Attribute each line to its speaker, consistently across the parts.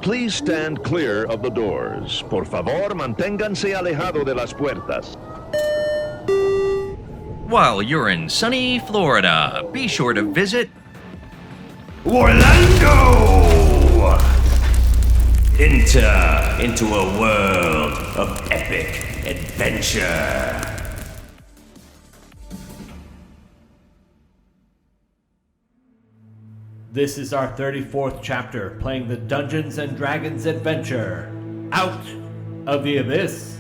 Speaker 1: Please stand clear of the doors. Por favor, manténganse alejado de las puertas.
Speaker 2: While you're in sunny Florida, be sure to visit
Speaker 3: WARlando! Enter into a world of epic adventure.
Speaker 4: This is our 34th chapter, playing the Dungeons & Dragons adventure, Out of the Abyss.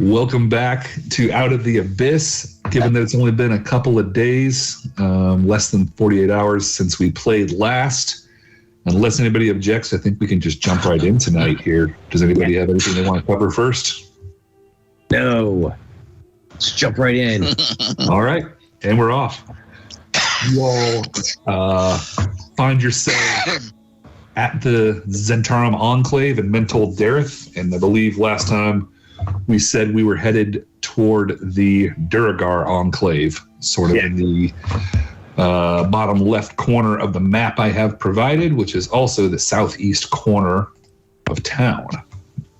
Speaker 5: Welcome back to Out of the Abyss. Given that it's only been a couple of days, less than 48 hours since we played last, unless anybody objects, I think we can just jump right in tonight here. Does anybody have anything they want to cover first?
Speaker 6: No. Let's jump right in.
Speaker 5: All right, and we're off. You all find yourself at the Zentarum Enclave in Mental Dareth, and I believe last time we said we were headed toward the Duragar Enclave, sort of in the bottom left corner of the map I have provided, which is also the southeast corner of town.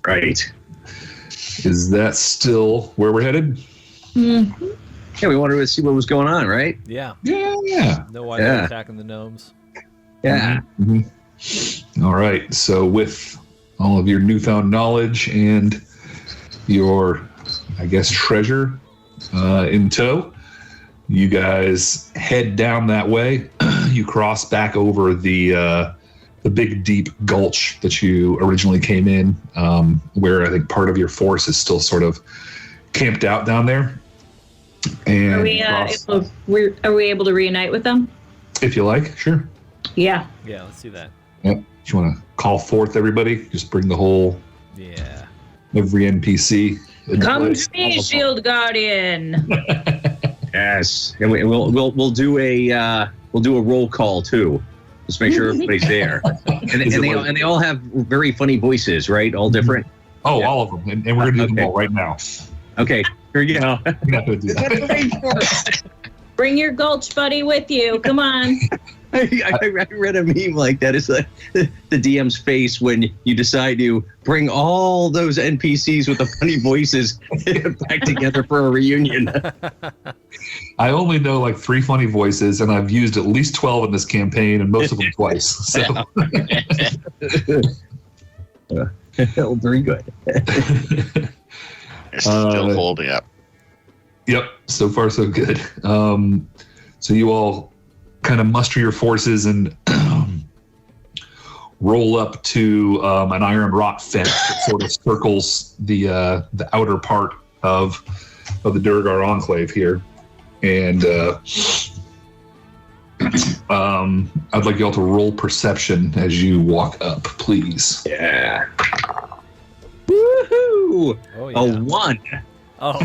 Speaker 6: Right.
Speaker 5: Is that still where we're headed?
Speaker 6: Mm-hmm. Yeah, we wanted to see what was going on, right?
Speaker 4: Yeah.
Speaker 5: Yeah.
Speaker 4: Know why they're attacking the gnomes.
Speaker 6: Yeah.
Speaker 5: Mm-hmm. All right. So with all of your newfound knowledge and your, I guess, treasure in tow, you guys head down that way. You cross back over the big deep gulch that you originally came in, where I think part of your force is still sort of camped out down there. And
Speaker 7: are we able to reunite with them?
Speaker 5: If you like, sure.
Speaker 7: Yeah.
Speaker 4: Yeah, let's do that.
Speaker 5: Yep. If you want to call forth everybody, just bring the whole every NPC.
Speaker 7: Come to me, Shield Guardian.
Speaker 6: Yes, and we'll do a roll call too. Just make sure everybody's there. And they all have very funny voices, right? All different.
Speaker 5: Oh, all of them, and we're gonna do them all right now.
Speaker 6: Okay, here you go.
Speaker 5: We're not gonna do that.
Speaker 7: Bring your Gulch buddy with you. Come on.
Speaker 6: I read a meme like that. It's like the DM's face when you decide to bring all those NPCs with the funny voices back together for a reunion.
Speaker 5: I only know like 3 funny voices, and I've used at least 12 in this campaign, and most of them twice. So.
Speaker 6: Very good.
Speaker 8: It's still holding up.
Speaker 5: Yep, so far so good. So you all kind of muster your forces and roll up to an iron wrought fence that sort of circles the outer part of the Duragar Enclave here. And I'd like you all to roll perception as you walk up, please.
Speaker 6: Yeah. Woohoo!
Speaker 4: Oh, yeah.
Speaker 6: A 1.
Speaker 4: Oh.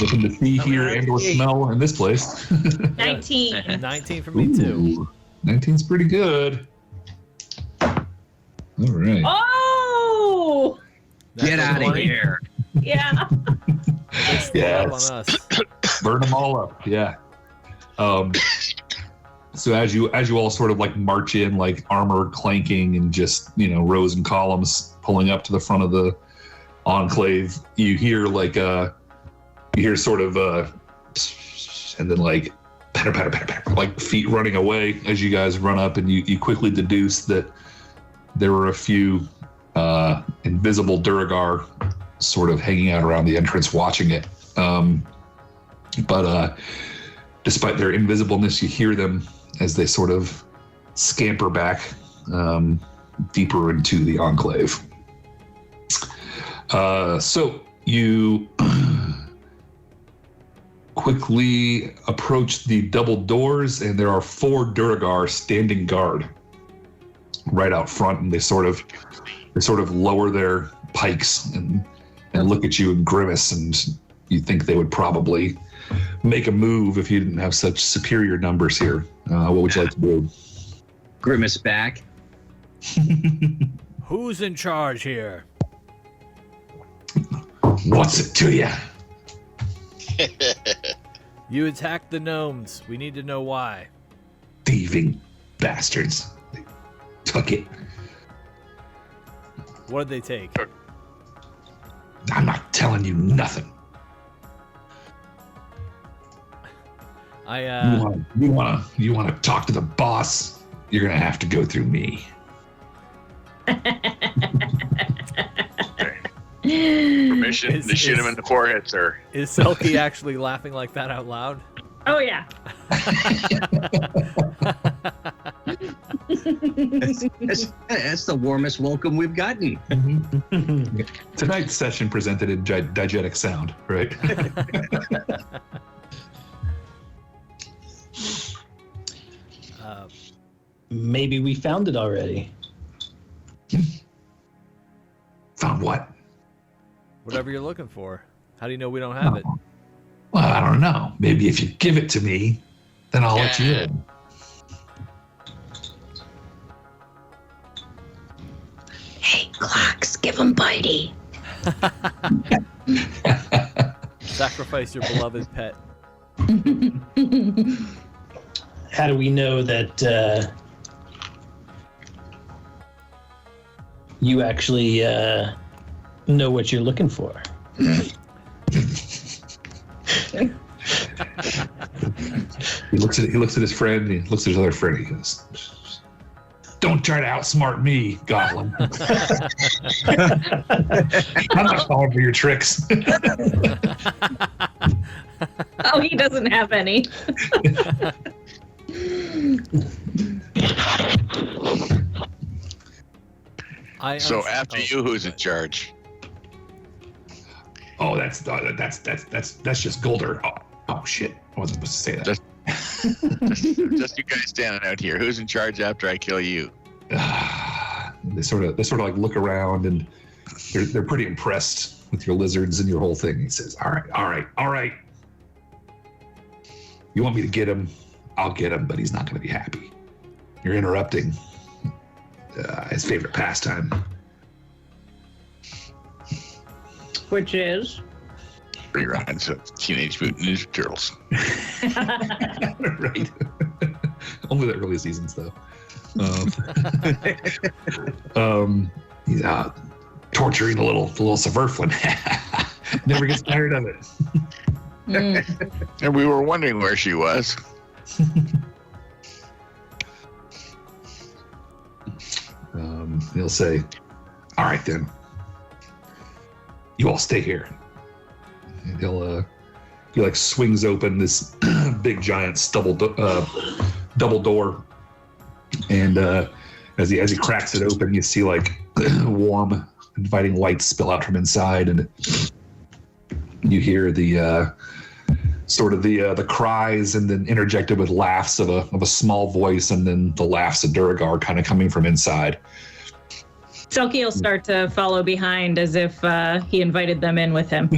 Speaker 5: Looking to see, hear, and or smell in this place.
Speaker 7: 19.
Speaker 4: 19 for me too.
Speaker 5: 19's pretty good. All right.
Speaker 7: Oh!
Speaker 6: Get out of here.
Speaker 7: Yeah.
Speaker 5: Yeah.
Speaker 4: On us.
Speaker 5: Burn them all up. Yeah. So as you all sort of like march in, like armor clanking and just, rows and columns pulling up to the front of the enclave, you hear like sort of and then like patter patter patter patter, like feet running away as you guys run up, and you quickly deduce that there were a few invisible Duragar sort of hanging out around the entrance watching it. But despite their invisibleness, you hear them as they sort of scamper back deeper into the enclave. So you quickly approach the double doors, and there are 4 Duragar standing guard right out front, and they sort of lower their pikes and look at you and grimace, and you think they would probably make a move if you didn't have such superior numbers here. What would you like to do?
Speaker 6: Grimace back.
Speaker 4: Who's in charge here?
Speaker 5: What's it to you?
Speaker 8: You attacked the gnomes. We need to know why.
Speaker 5: Thieving bastards. They took it.
Speaker 8: What did they take?
Speaker 5: I'm not telling you nothing. You want to talk to the boss? You're gonna have to go through me.
Speaker 9: Permission to shoot him in the forehead, sir.
Speaker 8: Is Selkie actually laughing like that out loud?
Speaker 7: Oh, yeah.
Speaker 6: That's the warmest welcome we've gotten.
Speaker 5: Tonight's session presented in diegetic sound, right?
Speaker 10: Maybe we found it already.
Speaker 5: Found what?
Speaker 8: Whatever you're looking for. How do you know we don't have it?
Speaker 5: Well, I don't know. Maybe if you give it to me, then I'll let you in.
Speaker 7: Hey, Clocks, give him Bitey.
Speaker 8: Sacrifice your beloved pet.
Speaker 10: How do we know that you actually know what you're looking for?
Speaker 5: He looks at his friend. He looks at his other friend. He goes, "Don't try to outsmart me, Goblin. I'm not falling for your tricks."
Speaker 7: Oh, he doesn't have any.
Speaker 9: So after you, who's in charge?
Speaker 5: Oh, that's just Golder. Oh shit! I wasn't supposed to say that.
Speaker 9: Just you guys standing out here. Who's in charge after I kill you?
Speaker 5: They sort of like look around and they're pretty impressed with your lizards and your whole thing. He says, all right. You want me to get him? I'll get him, but he's not going to be happy. You're interrupting his favorite pastime.
Speaker 7: Which is?
Speaker 9: Reruns of Teenage Mutant Ninja Turtles.
Speaker 5: Right. Only the early seasons, though. He's torturing the little Subverflin. Never gets tired of it.
Speaker 9: And we were wondering where she was.
Speaker 5: He'll say, "All right, then. You all stay here." And he like swings open this big giant double door, and as he cracks it open, you see like warm, inviting light spill out from inside, and you hear the sort of the cries, and then interjected with laughs of a small voice, and then the laughs of Duragar kind of coming from inside.
Speaker 7: Selkie will start to follow behind as if he invited them in with him.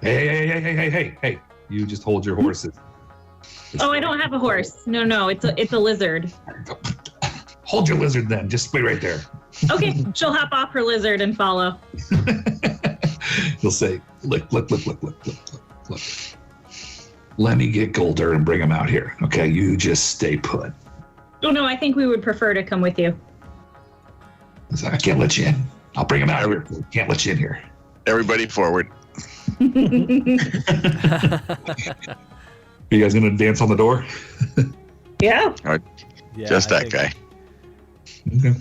Speaker 5: Hey! You just hold your horses.
Speaker 7: Oh, I don't have a horse. No, it's a lizard.
Speaker 5: Hold your lizard then. Just wait right there.
Speaker 7: Okay, she'll hop off her lizard and follow.
Speaker 5: He'll say, look. Let me get Golder and bring him out here. Okay, you just stay put.
Speaker 7: Oh no, I think we would prefer to come with you.
Speaker 5: So I can't let you in. I'll bring him out here. Can't let you in here.
Speaker 9: Everybody forward.
Speaker 5: Are you guys gonna dance on the door?
Speaker 7: Yeah.
Speaker 9: Just that guy.
Speaker 5: Okay.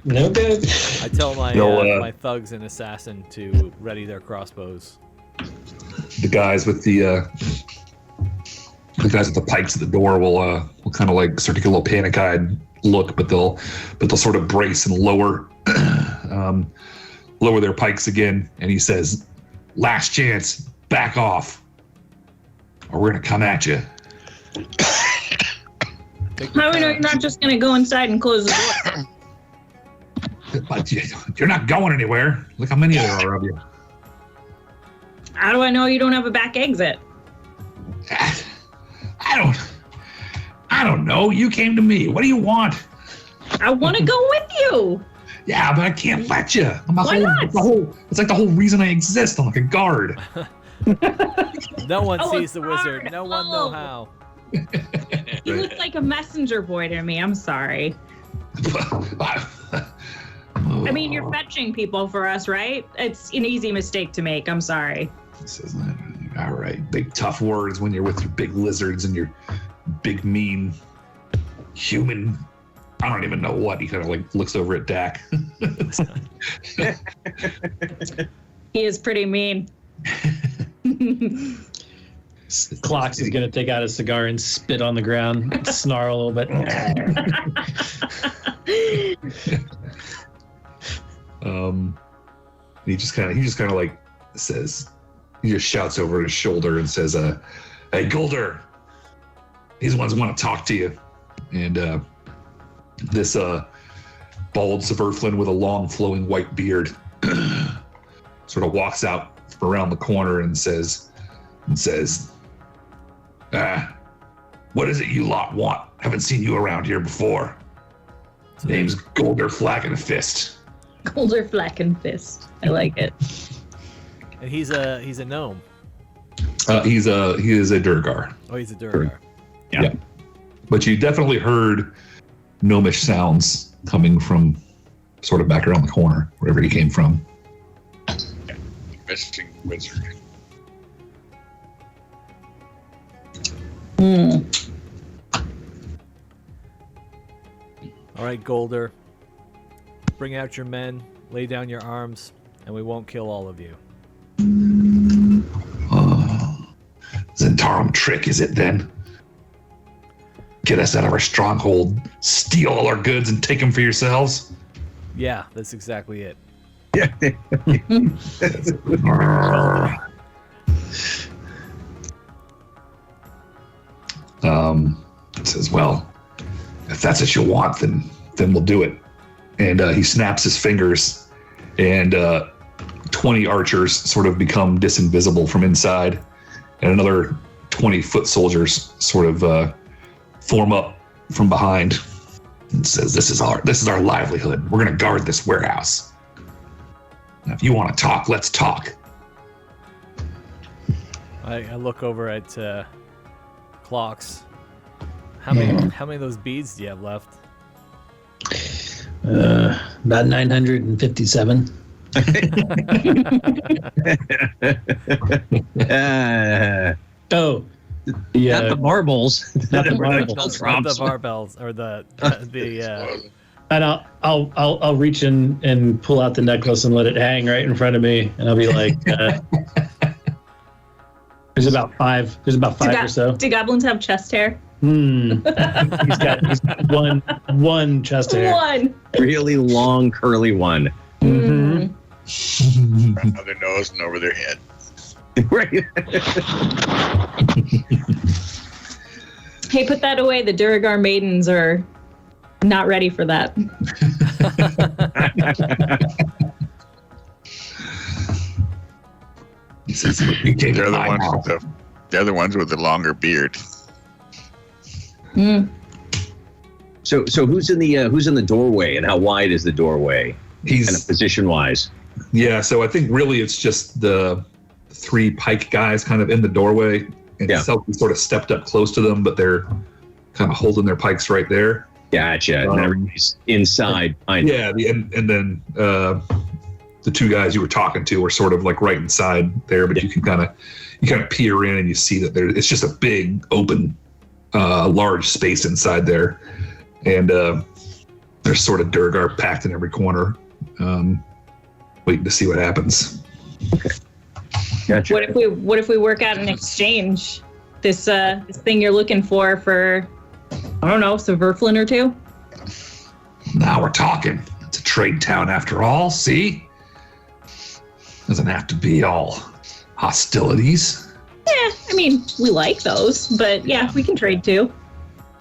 Speaker 10: No good.
Speaker 8: I tell my thugs and assassin to ready their crossbows.
Speaker 5: The guys with the pikes at the door will kind of like start to get a little panic-eyed look, but they'll sort of brace and lower their pikes again. And he says, "Last chance, back off, or we're gonna come at you."
Speaker 7: How do we know you're not just gonna go inside and close the door?
Speaker 5: But you're not going anywhere. Look how many there are of you.
Speaker 7: How do I know you don't have a back exit?
Speaker 5: I don't know. You came to me. What do you want?
Speaker 7: I want to go with you.
Speaker 5: Yeah, but I can't let you.
Speaker 7: Why not?
Speaker 5: It's like the whole reason I exist. I'm like a guard.
Speaker 8: No one sees the
Speaker 7: sorry.
Speaker 8: wizard. No one know how.
Speaker 7: He looks like a messenger boy to me. I'm sorry. I mean, you're fetching people for us, right? It's an easy mistake to make. I'm sorry.
Speaker 5: He says, all right, big tough words when you're with your big lizards and your big mean human. I don't even know what. He kind of like looks over at Dak.
Speaker 7: He is pretty mean.
Speaker 10: Clocks is going to take out a cigar and spit on the ground, snarl a little bit.
Speaker 5: He just kind of like says, he just shouts over his shoulder and says, "Hey, Golder, these ones want to talk to you." And this bald Zverflin with a long flowing white beard sort of walks out from around the corner and says, "What is it you lot want? Haven't seen you around here before. Name's Golder Flackenfist."
Speaker 7: Golder Flackenfist. I like it.
Speaker 8: And he's a gnome.
Speaker 5: He is a Durgar.
Speaker 8: Oh, he's a Durgar.
Speaker 5: Yeah. But you definitely heard gnomish sounds coming from sort of back around the corner, wherever he came from.
Speaker 9: Fishing wizard.
Speaker 8: All right, Golder. Bring out your men, lay down your arms, and we won't kill all of you.
Speaker 5: Zentarum trick, is it then? Get us out of our stronghold, steal all our goods, and take them for yourselves?
Speaker 8: Yeah, that's exactly it.
Speaker 5: Says, well, if that's what you want, then we'll do it. And he snaps his fingers, and 20 archers sort of become disinvisible from inside, and another 20 foot soldiers sort of form up from behind. And says, "This is our livelihood. We're going to guard this warehouse. Now, if you want to talk, let's talk."
Speaker 8: I look over at Clocks. How many of those beads do you have left?
Speaker 10: About 957. Oh, yeah.
Speaker 6: Not the marbles.
Speaker 10: Not the marbles.
Speaker 8: Not the barbells or the.
Speaker 10: And I'll reach in and pull out the necklace and let it hang right in front of me, and I'll be like, "There's about five. There's about five or so."
Speaker 7: Do goblins have chest hair?
Speaker 10: He's got one chest hair.
Speaker 7: One.
Speaker 6: Really long, curly one.
Speaker 10: Mm-hmm.
Speaker 9: On their nose and over their head.
Speaker 6: Right.
Speaker 7: Hey, put that away. The Duragar maidens are not ready for that.
Speaker 9: They're the ones with the longer beard.
Speaker 6: So who's in the doorway, and how wide is the doorway?
Speaker 5: He's
Speaker 6: kind of position wise.
Speaker 5: Yeah, so I think really it's just the 3 pike guys kind of in the doorway, and Selkie sort of stepped up close to them, but they're kind of holding their pikes right there.
Speaker 6: Gotcha. And everybody's inside. And
Speaker 5: then the 2 guys you were talking to were sort of like right inside there, but you kind of peer in and you see that it's just a big open, large space inside there, and there's sort of Durgar packed in every corner, waiting to see what happens.
Speaker 6: Okay. Gotcha.
Speaker 7: What if we work out an exchange? This thing you're looking for I don't know, Zverflin or 2?
Speaker 5: Now we're talking. It's a trade town after all, see? Doesn't have to be all hostilities.
Speaker 7: Yeah, I mean, we like those, but yeah, we can trade too.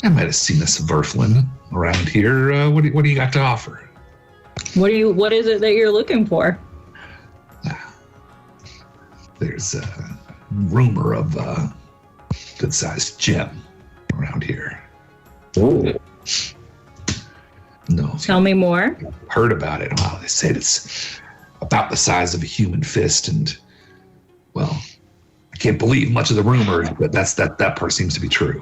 Speaker 5: I might have seen a Zverflin around here. What do you got to offer?
Speaker 7: What is it that you're looking for?
Speaker 5: There's a rumor of a good-sized gem around here.
Speaker 6: Oh.
Speaker 5: No.
Speaker 7: Tell me more.
Speaker 5: Heard about it. Well, they said it's about the size of a human fist, and well, I can't believe much of the rumors, but that part seems to be true.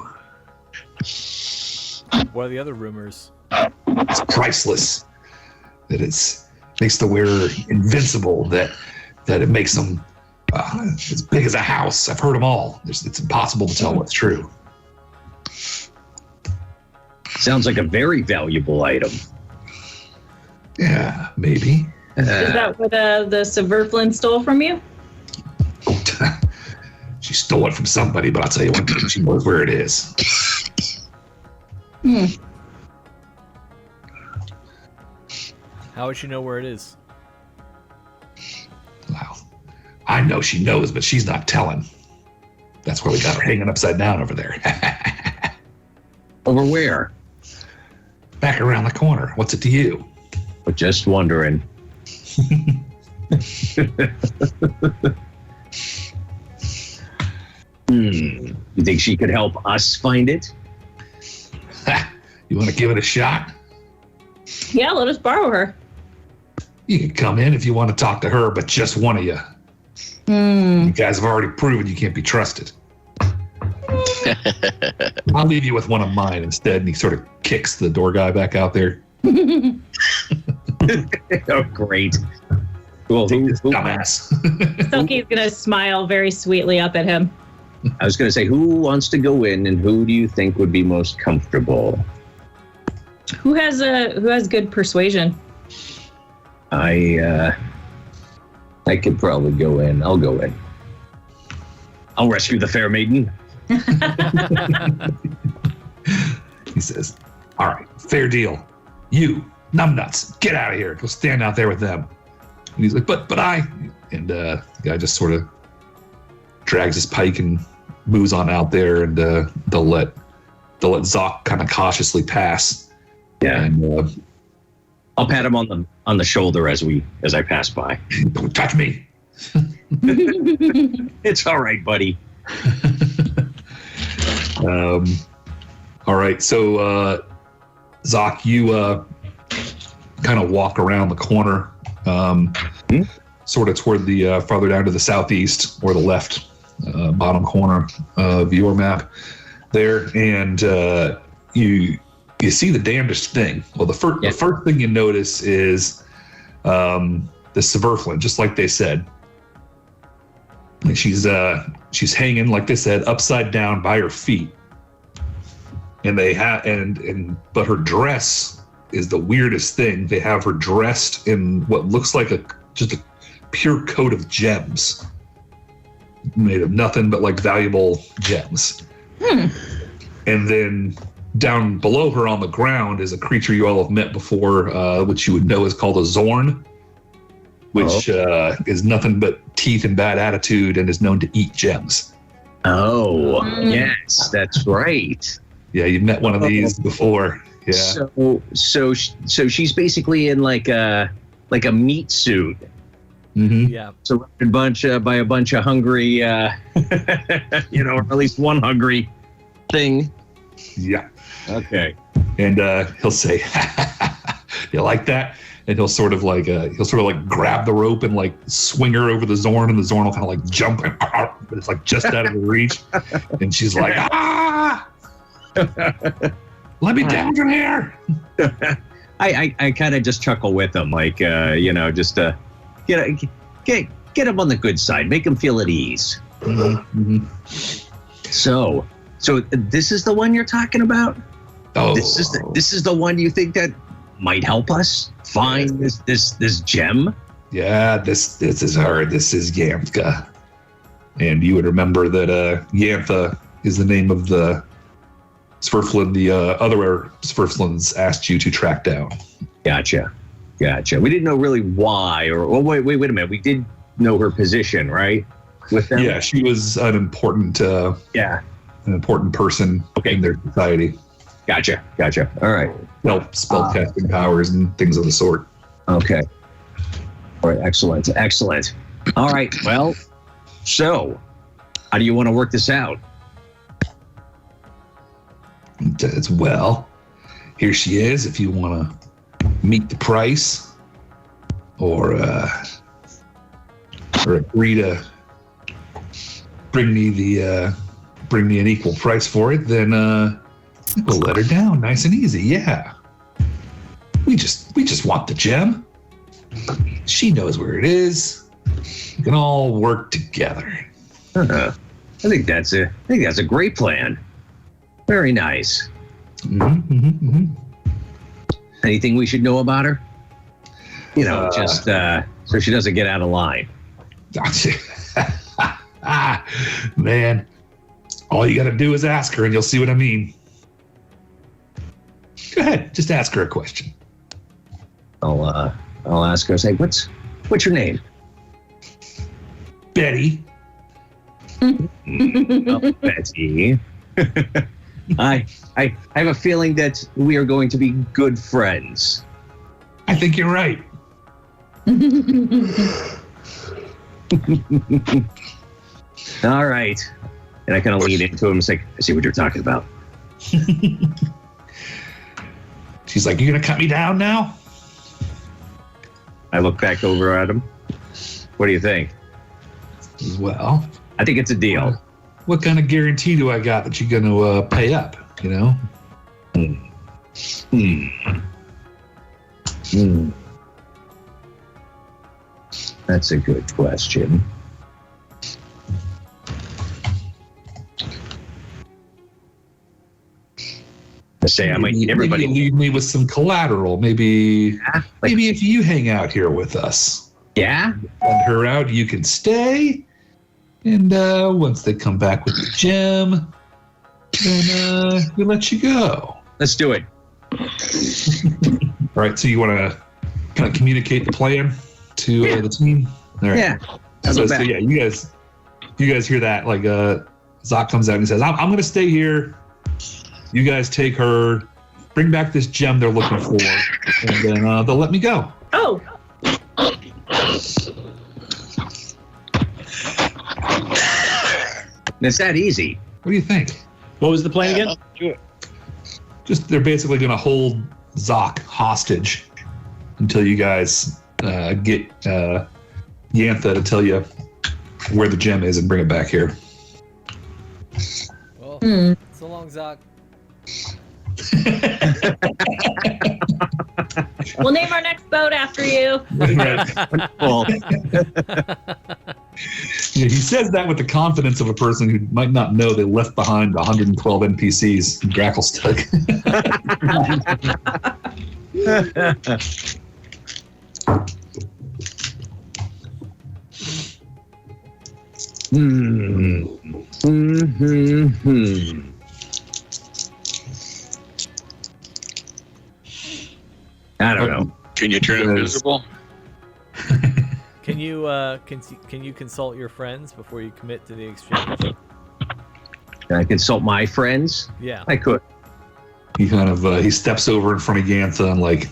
Speaker 8: What are the other rumors?
Speaker 5: It's priceless. That makes the wearer invincible. That it makes them as big as a house. I've heard them all. It's impossible to tell what's true.
Speaker 6: Sounds like a very valuable item.
Speaker 5: Yeah, maybe.
Speaker 7: Is that what the Subverflin stole from you?
Speaker 5: She stole it from somebody, but I'll tell you what, she knows where it is.
Speaker 8: How would she know where it is?
Speaker 5: Wow. I know she knows, but she's not telling. That's why we got her hanging upside down over there.
Speaker 6: Over where?
Speaker 5: Back around the corner. What's it to you?
Speaker 6: But just wondering. You think she could help us find it?
Speaker 5: You want to give it a shot?
Speaker 7: Yeah, let us borrow her.
Speaker 5: You can come in if you want to talk to her, but just one of you. You guys have already proven you can't be trusted. I'll leave you with one of mine instead. And he sort of kicks the door guy back out there.
Speaker 6: Oh, great. Well,
Speaker 5: dumbass.
Speaker 7: Silky's gonna smile very sweetly up at him.
Speaker 6: I was going to say, who wants to go in, and who do you think would be most comfortable?
Speaker 7: Who has good persuasion?
Speaker 6: I could probably go in. I'll go in. I'll rescue the fair maiden.
Speaker 5: He says, all right, fair deal. You, numbnuts, get out of here. Go stand out there with them. And he's like, but I... And the guy just sort of drags his pike and moves on out there, and they'll let Zoc kind of cautiously pass.
Speaker 6: Yeah.
Speaker 5: And
Speaker 6: I'll pat him on the shoulder as I pass by.
Speaker 5: Don't touch me.
Speaker 6: It's all right, buddy.
Speaker 5: All right, so Zoc, you kind of walk around the corner, sort of toward the farther down to the southeast or the left bottom corner of your map there, and you see the damnedest thing. Well, the first thing you notice is the Subverflin, just like they said. And she's hanging, like they said, upside down by her feet. And they have but her dress is the weirdest thing. They have her dressed in what looks like just a pure coat of gems, made of nothing but like valuable gems. And then down below her on the ground is a creature you all have met before, which you would know is called a Zorn, which is nothing but teeth and bad attitude and is known to eat gems.
Speaker 6: Oh, yes, that's right.
Speaker 5: Yeah, you met one of these before. Yeah.
Speaker 6: So she's basically in like a meat suit.
Speaker 5: Mm-hmm.
Speaker 8: Yeah.
Speaker 6: Surrounded by a bunch of hungry, or at least one hungry thing.
Speaker 5: Yeah.
Speaker 6: Okay.
Speaker 5: And he'll say, "You like that?" And he'll sort of grab the rope and like swing her over the Zorn, and the Zorn will kind of like jump, but it's like just out of her reach. And she's like, "Ah! Let me down from here."
Speaker 6: I kind of just chuckle with him, like just get him on the good side, make him feel at ease.
Speaker 5: Mm-hmm.
Speaker 6: So this is the one you're talking about?
Speaker 5: Oh,
Speaker 6: this is the one you think that might help us find this gem?
Speaker 5: Yeah, this is her. This is Yantha. And you would remember that Yantha is the name of the Subverflin the other Subverflins asked you to track down.
Speaker 6: Gotcha. We didn't know really why, wait a minute. We did know her position, right? With them?
Speaker 5: Yeah, she was an important person in their society.
Speaker 6: Gotcha. All right.
Speaker 5: Help spellcasting powers and things of the sort.
Speaker 6: Okay. All right. Excellent. All right. Well, so how do you want to work this out?
Speaker 5: Well, here she is. If you want to meet the price, or agree to bring me an equal price for it, then we'll let her down nice and easy. Yeah. We just want the gem. She knows where it is. We can all work together.
Speaker 6: I think that's a great plan. Very nice. Anything we should know about her? Just so she doesn't get out of line.
Speaker 5: Man, all you got to do is ask her, and you'll see what I mean. Go ahead, just ask her a question.
Speaker 6: I'll ask her. Say, what's your name?
Speaker 5: Betty.
Speaker 6: Oh, Betty. I have a feeling that we are going to be good friends.
Speaker 5: I think you're right.
Speaker 6: All right. And I kind of lean into him and say, I see what you're talking about.
Speaker 5: She's like, you gonna cut me down now?
Speaker 6: I look back over at him. What do you think?
Speaker 5: Well,
Speaker 6: I think it's a deal.
Speaker 5: What kind of guarantee do I got that you're gonna pay up, you know?
Speaker 6: That's a good question. I say I might need everybody.
Speaker 5: Maybe leave me with some collateral. Maybe if you hang out here with us.
Speaker 6: Yeah?
Speaker 5: Send her out, you can stay. And once they come back with the gem, then we let you go.
Speaker 6: Let's do it.
Speaker 5: All right, so you want to kind of communicate the plan to the team? All right.
Speaker 6: Yeah.
Speaker 5: So yeah, you guys hear that? Like Zoc comes out and he says, I'm going to stay here. You guys take her, bring back this gem they're looking for, and then they'll let me go.
Speaker 7: Oh.
Speaker 6: It's that easy.
Speaker 5: What do you think?
Speaker 10: What was the plan again?
Speaker 9: Do it.
Speaker 5: Just they're basically going to hold Zoc hostage until you guys get Yantha to tell you where the gem is and bring it back here.
Speaker 8: Well, so long, Zoc.
Speaker 7: We'll name our next boat after you.
Speaker 6: Well,
Speaker 5: yeah, he says that with the confidence of a person who might not know they left behind 112 NPCs in Gracklestug.
Speaker 6: I don't know.
Speaker 9: Can you turn invisible?
Speaker 8: Can you consult your friends before you commit to the exchange?
Speaker 6: Can I consult my friends?
Speaker 8: Yeah.
Speaker 6: I could.
Speaker 5: He kind of he steps over in front of Yantha and like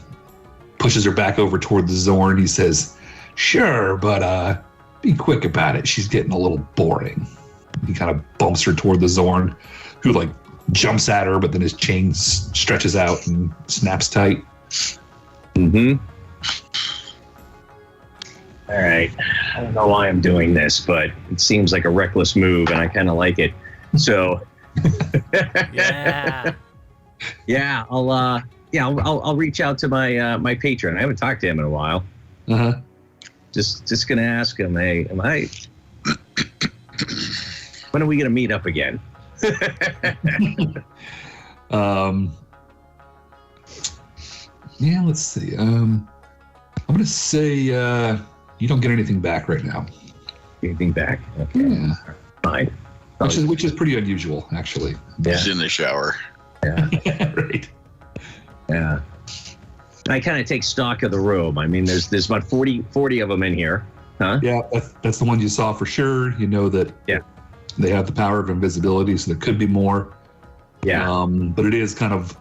Speaker 5: pushes her back over toward the Zorn. He says, "Sure, but be quick about it. She's getting a little boring." He kind of bumps her toward the Zorn, who like jumps at her, but then his chain stretches out and snaps tight.
Speaker 6: All right. I don't know why I'm doing this, but it seems like a reckless move, and I kind of like it. So,
Speaker 8: Yeah.
Speaker 6: yeah, I'll reach out to my patron. I haven't talked to him in a while. Just gonna ask him, hey, when are we gonna meet up again?
Speaker 5: Yeah, let's see. I'm gonna say you don't get anything back right now.
Speaker 6: Anything back? Okay.
Speaker 5: Yeah.
Speaker 6: Fine.
Speaker 5: Which is pretty unusual, actually.
Speaker 6: Yeah.
Speaker 9: He's in the shower.
Speaker 6: Yeah.
Speaker 5: Right.
Speaker 6: Yeah. I kind of take stock of the room. I mean, there's about 40 of them in here. Huh?
Speaker 5: Yeah, that's the one you saw for sure. You know that they have the power of invisibility, so there could be more.
Speaker 6: Yeah.
Speaker 5: But it is kind of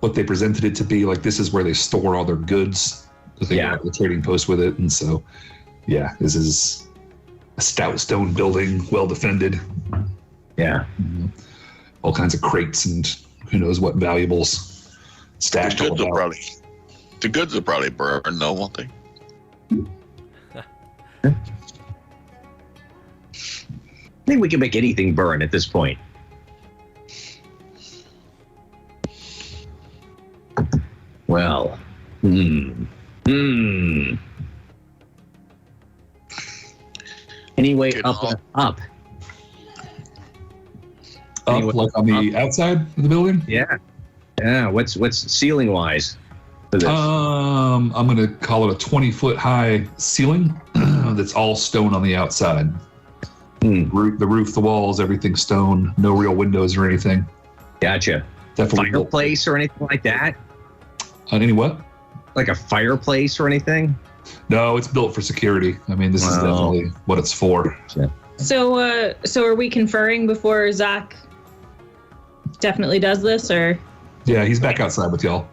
Speaker 5: what they presented it to be. Like, this is where they store all their goods. They have the trading post with it. And so, yeah, this is a stout stone building, well defended.
Speaker 6: Yeah.
Speaker 5: All kinds of crates and who knows what valuables stashed all about.
Speaker 9: The goods will probably burn, though, won't they?
Speaker 6: I think we can make anything burn at this point. Well, Anyway,
Speaker 9: Good
Speaker 6: up,
Speaker 9: call.
Speaker 6: up.
Speaker 5: Up, like on the outside of the building?
Speaker 6: Yeah. Yeah. What's ceiling wise for this?
Speaker 5: I'm gonna call it a 20-foot high ceiling that's all stone on the outside. The roof, the walls, everything stone. No real windows or anything.
Speaker 6: Gotcha.
Speaker 5: Definitely built.
Speaker 6: Fireplace or anything like that?
Speaker 5: Any what?
Speaker 6: Like a fireplace or anything?
Speaker 5: No, it's built for security. I mean, this is definitely what it's for.
Speaker 7: So are we conferring before Zach definitely does this, or?
Speaker 5: Yeah, he's back outside with y'all.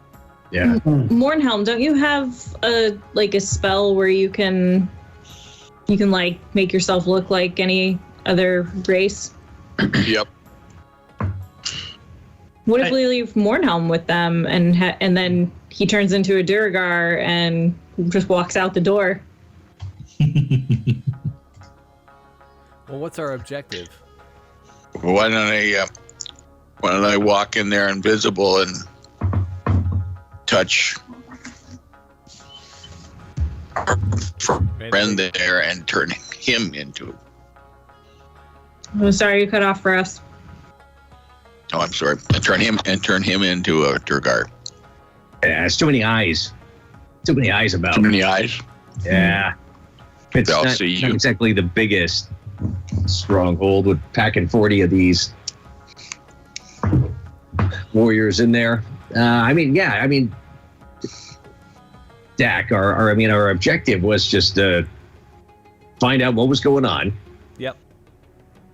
Speaker 6: Yeah.
Speaker 7: Mornhelm, don't you have a spell where you can like make yourself look like any other race?
Speaker 9: Yep.
Speaker 7: What if we leave Mornhelm with them and then he turns into a Duergar and just walks out the door?
Speaker 8: Well, what's our objective?
Speaker 9: Why don't I walk in there invisible and touch our friend there and turn him into?
Speaker 7: I'm sorry, you cut off for us.
Speaker 9: Oh, I'm sorry. And turn him into a Duergar.
Speaker 6: Yeah, it's too many eyes. Too many eyes about.
Speaker 9: Too many eyes.
Speaker 6: Yeah. It's
Speaker 9: They'll
Speaker 6: not,
Speaker 9: see
Speaker 6: not
Speaker 9: you.
Speaker 6: exactly the biggest stronghold with packing 40 of these warriors in there. Dak, our objective was just to find out what was going on.
Speaker 8: Yep.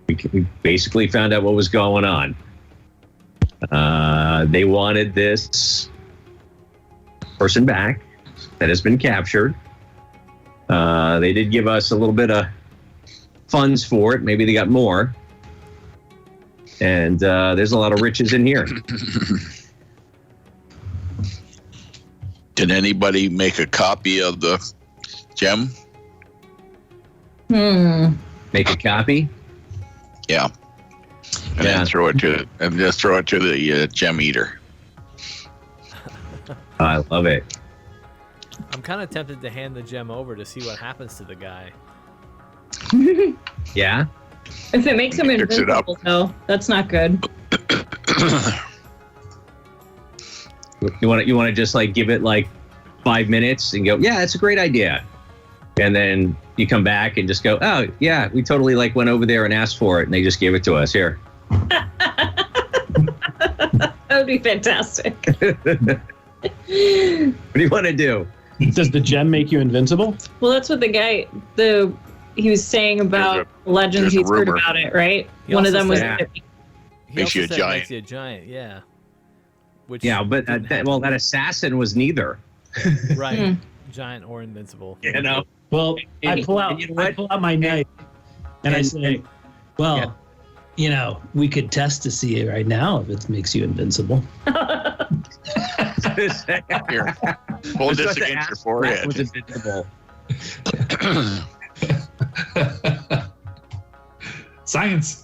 Speaker 6: We basically found out what was going on. They wanted this person back that has been captured. They did give us a little bit of funds for it. Maybe they got more. And there's a lot of riches in here.
Speaker 9: Did anybody make a copy of the gem?
Speaker 6: Make a copy?
Speaker 9: Yeah. And then throw it to the gem eater.
Speaker 6: I love it.
Speaker 8: I'm kind of tempted to hand the gem over to see what happens to the guy.
Speaker 6: Yeah?
Speaker 7: If it makes him
Speaker 9: Fix it up.
Speaker 7: invincible, though, that's not good.
Speaker 6: You want to just like give it like 5 minutes and go, yeah, it's a great idea. And then you come back and just go, oh yeah, we totally like went over there and asked for it and they just gave it to us here.
Speaker 7: That would be fantastic.
Speaker 6: What do you want to do?
Speaker 10: Does the gem make you invincible?
Speaker 7: Well, that's what he was saying about legends.
Speaker 9: there's a
Speaker 7: He's heard
Speaker 9: rumor.
Speaker 7: about it, right?
Speaker 8: He
Speaker 7: One of
Speaker 8: also
Speaker 7: them was
Speaker 6: said-
Speaker 8: He
Speaker 9: Makes
Speaker 8: also
Speaker 9: you a
Speaker 8: said
Speaker 9: giant.
Speaker 8: Makes you a giant, yeah. Which
Speaker 6: Yeah, but
Speaker 8: didn't happen.
Speaker 6: that assassin was neither.
Speaker 8: Right. Giant or invincible.
Speaker 6: You know?
Speaker 10: Well, I
Speaker 6: And-
Speaker 10: pull
Speaker 6: and you know what?
Speaker 10: my knife and I
Speaker 6: And-
Speaker 10: say, well, we could test to see right now if it makes you invincible.
Speaker 9: Here, hold this
Speaker 6: Just to
Speaker 9: against your
Speaker 6: ask,
Speaker 9: forehead.
Speaker 6: that was invincible.
Speaker 5: Science.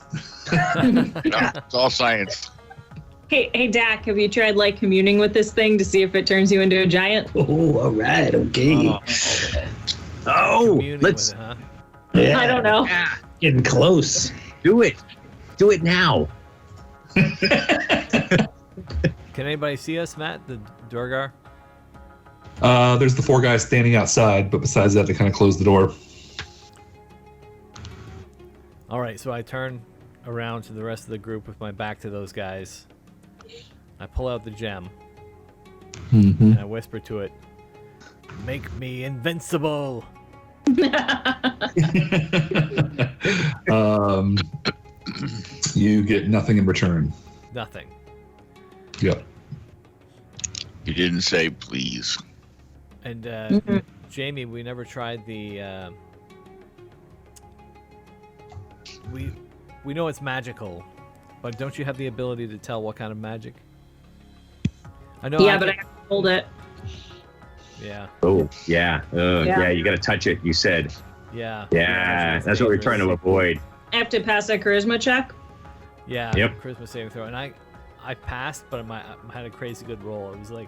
Speaker 9: No, it's all science.
Speaker 7: Hey, Dak, have you tried like communing with this thing to see if it turns you into a giant?
Speaker 10: Oh, all right, okay.
Speaker 6: Oh,
Speaker 8: Communing
Speaker 6: let's
Speaker 8: with it, huh?
Speaker 10: Yeah,
Speaker 7: I don't know.
Speaker 10: getting close.
Speaker 6: do it. Do it now.
Speaker 8: Can anybody see us, Matt, the Duergar?
Speaker 5: There's the 4 guys standing outside, but besides that, they kind of closed the door.
Speaker 8: All right, so I turn around to the rest of the group with my back to those guys. I pull out the gem and I whisper to it, "Make me invincible."
Speaker 5: You get nothing in return.
Speaker 8: Nothing.
Speaker 5: Yep.
Speaker 9: You didn't say please.
Speaker 8: And Jamie, we never tried the. We know it's magical, but don't you have the ability to tell what kind of magic? I know.
Speaker 7: Yeah, but I have to hold it.
Speaker 8: Yeah.
Speaker 6: Oh, yeah.
Speaker 7: Yeah.
Speaker 6: Yeah, you got to touch it, you said.
Speaker 8: Yeah.
Speaker 6: Yeah, that's what we're trying to avoid.
Speaker 7: I have to pass a charisma check.
Speaker 8: Yeah.
Speaker 6: Yep.
Speaker 8: Charisma saving throw, and I passed, but I had a crazy good roll. It was like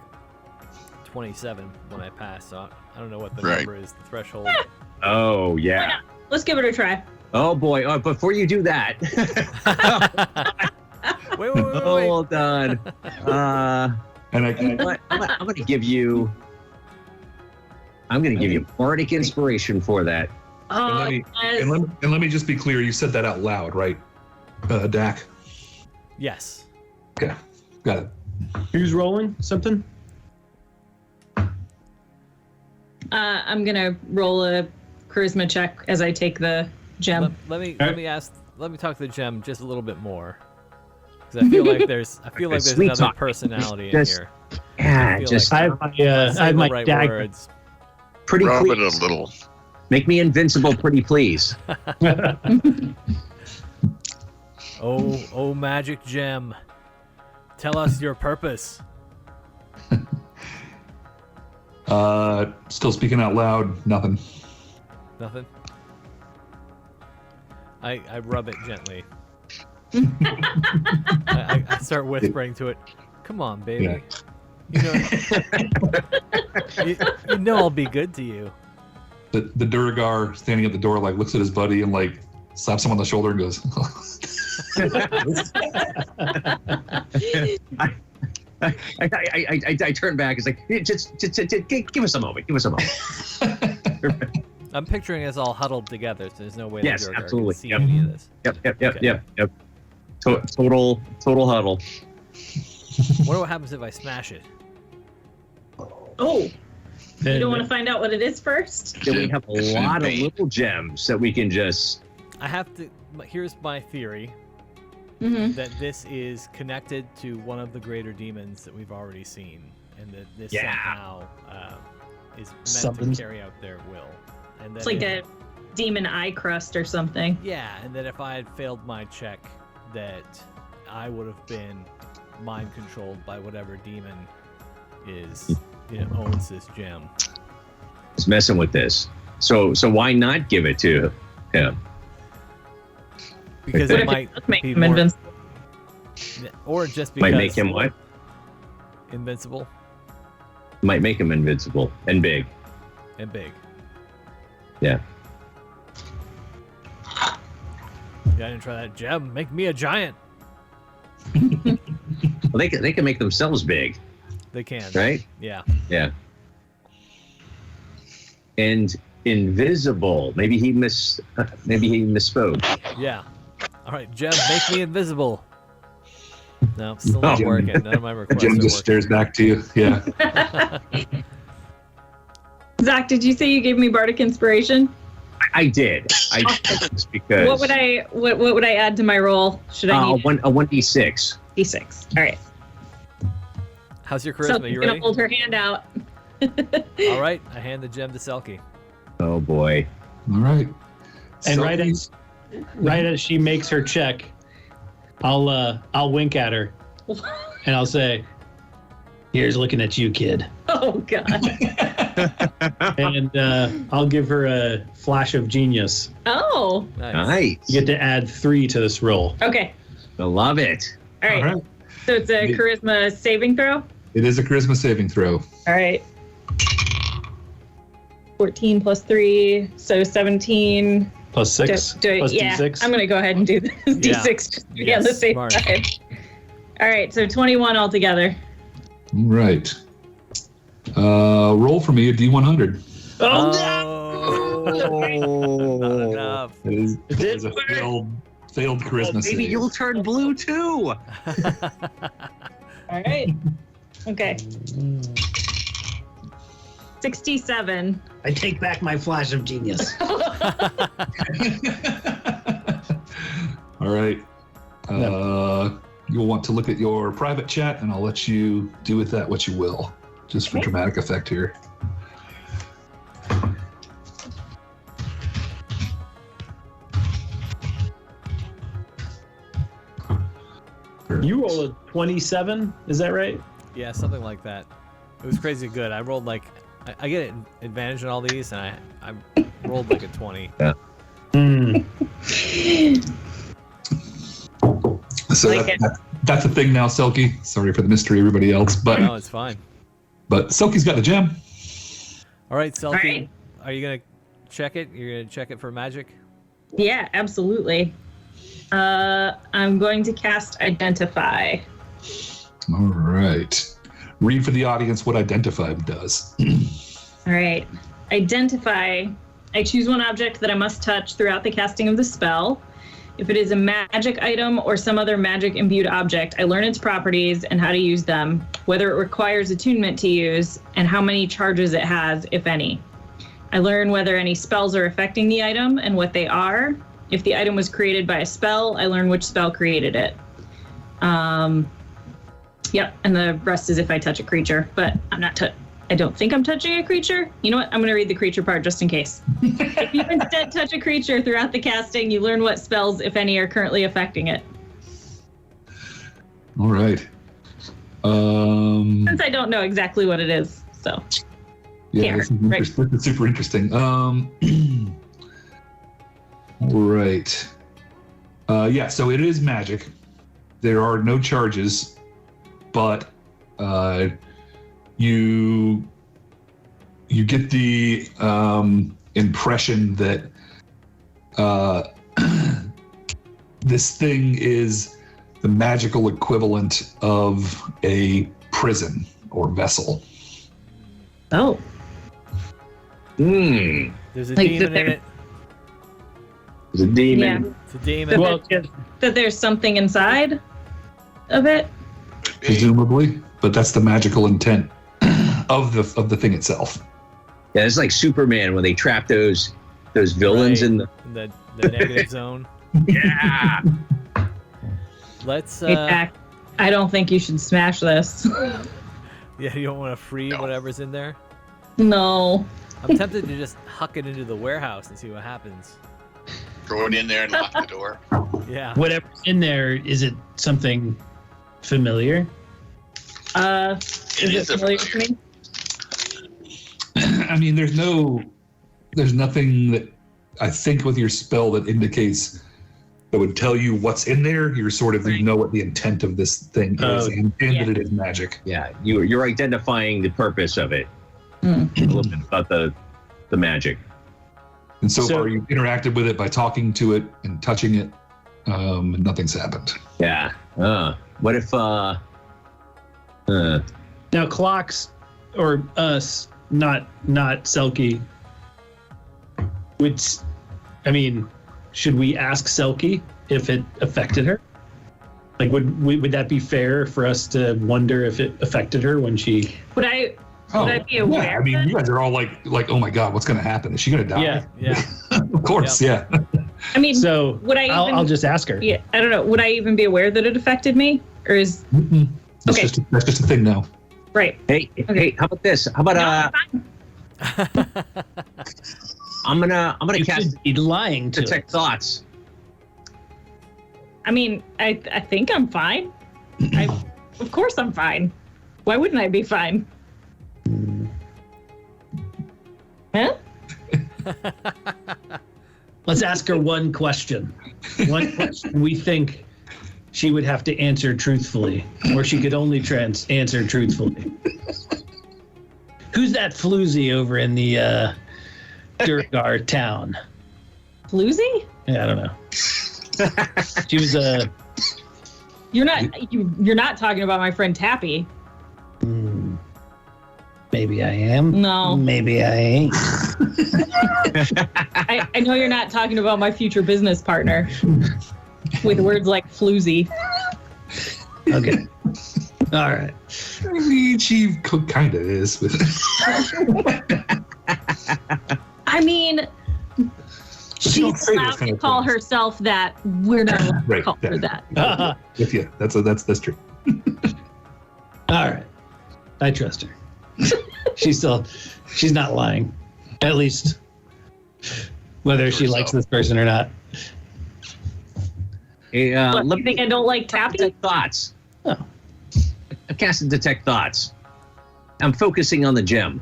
Speaker 8: 27 when I passed, so I don't know what the number is. The threshold.
Speaker 6: Oh yeah.
Speaker 7: Let's give it a try.
Speaker 6: Oh boy. Oh, before you do that.
Speaker 8: Wait.
Speaker 6: Hold on.
Speaker 5: And
Speaker 6: I'm gonna give you bardic inspiration for that.
Speaker 7: Oh,
Speaker 5: and let me just be clear. You said that out loud, right, Dak?
Speaker 8: Yes.
Speaker 5: Okay, got it.
Speaker 10: Who's rolling something?
Speaker 7: I'm gonna roll a charisma check as I take the gem.
Speaker 8: Let me talk to the gem just a little bit more, because I feel like there's
Speaker 6: Sweet
Speaker 8: another
Speaker 6: talk.
Speaker 8: personality in
Speaker 6: Just-
Speaker 8: here.
Speaker 6: Yeah,
Speaker 8: feel
Speaker 6: just
Speaker 10: I have my
Speaker 8: the right
Speaker 10: dagger.
Speaker 8: words.
Speaker 6: pretty
Speaker 9: Rub it
Speaker 6: please.
Speaker 9: a little.
Speaker 6: Make me invincible, pretty please.
Speaker 8: Oh, magic gem. Tell us your purpose.
Speaker 5: Still speaking out loud. Nothing.
Speaker 8: Nothing. I rub it gently. I start whispering to it. Come on, baby. You know I'll be good to you.
Speaker 5: The Durgar standing at the door like looks at his buddy and like slaps him on the shoulder and goes.
Speaker 6: I turn back. It's like, just give us a moment. Give us a moment.
Speaker 8: I'm picturing us all huddled together, so there's no way
Speaker 6: Yes,
Speaker 8: the Durgar
Speaker 6: absolutely.
Speaker 8: can see
Speaker 6: Yep.
Speaker 8: any of this.
Speaker 6: Yep. Total huddle.
Speaker 8: What happens if I smash it?
Speaker 7: Oh, you
Speaker 10: And
Speaker 7: don't want to find out what it is first?
Speaker 6: Then we have a lot of little gems that we can just.
Speaker 8: I have to. Here's my theory.
Speaker 7: Mm-hmm.
Speaker 8: That this is connected to one of the greater demons that we've already seen, and that this
Speaker 6: Yeah.
Speaker 8: somehow is meant
Speaker 10: Something.
Speaker 8: to carry out their will. And that
Speaker 7: It's like a demon eye crust or something.
Speaker 8: yeah, and that if I had failed my check, that I would have been mind controlled by whatever demon is owns this gem.
Speaker 6: It's messing with this. So why not give it to him?
Speaker 8: Because
Speaker 6: What
Speaker 8: it
Speaker 6: if
Speaker 8: might
Speaker 7: Let's make
Speaker 8: be
Speaker 7: him
Speaker 8: more,
Speaker 7: invincible.
Speaker 8: or just because
Speaker 6: Might make him what?
Speaker 8: invincible
Speaker 6: Might make him invincible and big.
Speaker 8: and big.
Speaker 6: Yeah.
Speaker 8: Yeah, I didn't try that gem. Make me a giant.
Speaker 6: Well, they can make themselves big,
Speaker 8: They can.
Speaker 6: right?
Speaker 8: Yeah.
Speaker 6: Yeah. And invisible. Maybe he misspoke.
Speaker 8: Yeah. All right, Gem, make me invisible. No, still not
Speaker 5: Gem-
Speaker 8: working. None of my requests
Speaker 5: Jim
Speaker 8: are
Speaker 5: just
Speaker 8: working.
Speaker 5: stares back to you. Yeah.
Speaker 7: Zach, did you say you gave me bardic inspiration?
Speaker 6: I did. Just because.
Speaker 7: What would I add to my roll? Should I need
Speaker 6: a 1d6.
Speaker 7: D6? All right.
Speaker 8: How's your charisma?
Speaker 7: Sophie's
Speaker 8: You
Speaker 7: gonna
Speaker 8: ready?
Speaker 7: hold her hand out.
Speaker 8: All right, I hand the gem to Selkie.
Speaker 6: Oh boy.
Speaker 5: All right.
Speaker 10: And
Speaker 5: So-
Speaker 10: right as she makes her check, I'll wink at her and I'll say, "Here's looking at you, kid."
Speaker 7: Oh God.
Speaker 10: And I'll give her a flash of genius.
Speaker 7: Oh.
Speaker 6: Nice.
Speaker 10: You get to add 3 to this roll.
Speaker 7: Okay.
Speaker 6: I love it.
Speaker 7: All right.
Speaker 5: All right.
Speaker 7: So it's a
Speaker 5: Yeah.
Speaker 7: charisma saving throw.
Speaker 5: It is a charisma saving throw.
Speaker 7: All right. 14 plus 3, so 17.
Speaker 10: Plus 6. Plus
Speaker 7: yeah,
Speaker 10: D6.
Speaker 7: I'm gonna go ahead and do the D6 just to be on the
Speaker 8: Yes,
Speaker 7: safe
Speaker 8: smart.
Speaker 7: side. All right, so 21 altogether.
Speaker 5: All right. Roll for me a D100.
Speaker 8: Oh, not enough.
Speaker 5: It is a failed charisma
Speaker 6: Maybe
Speaker 5: save.
Speaker 6: you'll turn blue too.
Speaker 7: All right. Okay. 67.
Speaker 10: I take back my flash of genius.
Speaker 5: All right. You'll want to look at your private chat, and I'll let you do with that what you will, just for dramatic effect here.
Speaker 10: You roll a 27, is that right?
Speaker 8: Yeah, something like that. It was crazy good. I rolled like I get an advantage on all these, and I rolled like a 20.
Speaker 10: Hmm.
Speaker 5: So that's the thing now, Selkie. Sorry for the mystery, everybody else, but
Speaker 8: No, it's fine.
Speaker 5: But Selkie's got the gem.
Speaker 8: All right, Selkie.
Speaker 7: All right.
Speaker 8: Are you gonna check it? You're gonna check it for magic?
Speaker 7: Yeah, absolutely. I'm going to cast Identify.
Speaker 5: All right. Read for the audience what Identify does.
Speaker 7: All right. Identify. I choose one object that I must touch throughout the casting of the spell. If it is a magic item or some other magic imbued object, I learn its properties and how to use them, whether it requires attunement to use, and how many charges it has, if any. I learn whether any spells are affecting the item and what they are. If the item was created by a spell, I learn which spell created it. Yep, and the rest is if I touch a creature, but I don't think I'm touching a creature. You know what? I'm going to read the creature part just in case. If you instead touch a creature throughout the casting, you learn what spells, if any, are currently affecting it.
Speaker 5: All right.
Speaker 7: Since I don't know exactly what it is, so.
Speaker 5: Yeah, this is super interesting. All right. Yeah, so it is magic. There are no charges, but you get the impression that this thing is the magical equivalent of a prison or vessel.
Speaker 7: Oh.
Speaker 8: There's a demon in it.
Speaker 6: There's a demon.
Speaker 7: Yeah.
Speaker 8: It's a demon.
Speaker 10: Well,
Speaker 7: That there's something inside of it?
Speaker 5: Presumably, but that's the magical intent of the thing itself.
Speaker 6: Yeah, it's like Superman when they trap those villains
Speaker 8: Right.
Speaker 6: in the.
Speaker 8: the negative zone.
Speaker 6: Yeah.
Speaker 8: Let's.
Speaker 7: Hey, Jack, I don't think you should smash this.
Speaker 8: Yeah, you don't want to free whatever's in there.
Speaker 7: No.
Speaker 8: I'm tempted to just huck it into the warehouse and see what happens.
Speaker 9: Throw it in there and lock the door.
Speaker 8: Yeah.
Speaker 10: whatever's in there, is it something familiar?
Speaker 7: Is it familiar to me?
Speaker 5: I mean, there's nothing that I think with your spell that indicates that would tell you what's in there. You're sort of, you know what the intent of this thing is and that it is magic.
Speaker 6: Yeah, you're identifying the purpose of it. A little bit about the magic.
Speaker 5: And so far, you interacted with it by talking to it and touching it, and nothing's happened.
Speaker 6: Yeah. What if
Speaker 10: Now clocks or us, not Selkie. Should we ask Selkie if it affected her? Like, would that be fair for us to wonder if it affected her when she?
Speaker 7: Would I be aware?
Speaker 5: Yeah, I mean, you guys are all like, oh my god, what's going to happen? Is she going to die?
Speaker 10: Yeah.
Speaker 5: Of course, yeah.
Speaker 7: I mean,
Speaker 10: So
Speaker 7: would I?
Speaker 10: I'll just ask her.
Speaker 7: Yeah, I don't know. Would I even be aware that it affected me, or is?
Speaker 5: That's
Speaker 7: Okay.
Speaker 5: that's just a thing now.
Speaker 7: Right.
Speaker 6: Hey, how about this? How about
Speaker 7: No, it's fine.
Speaker 6: I'm gonna
Speaker 10: You
Speaker 6: cast
Speaker 10: should be lying to
Speaker 6: detect
Speaker 10: us.
Speaker 6: thoughts.
Speaker 7: I mean, I think I'm fine. Of course I'm fine. Why wouldn't I be fine? Huh?
Speaker 10: Let's ask her one question. One question we think she would have to answer truthfully, or she could only answer truthfully. Who's that floozy over in the Durgar town?
Speaker 7: Floozy?
Speaker 10: Yeah, I don't know. She was a.
Speaker 7: You're not talking about my friend Tappy.
Speaker 10: Maybe I am.
Speaker 7: No.
Speaker 10: Maybe I ain't.
Speaker 7: I know you're not talking about my future business partner with words like floozy.
Speaker 10: Okay. All right.
Speaker 5: I mean, she kind of is. But
Speaker 7: I mean, she's
Speaker 5: don't say those
Speaker 7: allowed
Speaker 5: kind
Speaker 7: to
Speaker 5: of
Speaker 7: call
Speaker 5: things.
Speaker 7: herself that. We're not allowed to
Speaker 5: Right,
Speaker 7: call her
Speaker 5: yeah.
Speaker 7: that.
Speaker 5: with you, that's true.
Speaker 10: All right. I trust her. She's not lying. At least whether she likes this person or not.
Speaker 6: Hey,
Speaker 7: What,
Speaker 6: let
Speaker 7: you
Speaker 6: me
Speaker 7: think I don't like Tappy?
Speaker 6: detect thoughts.
Speaker 10: Oh.
Speaker 6: I cast and detect thoughts. I'm focusing on the gem.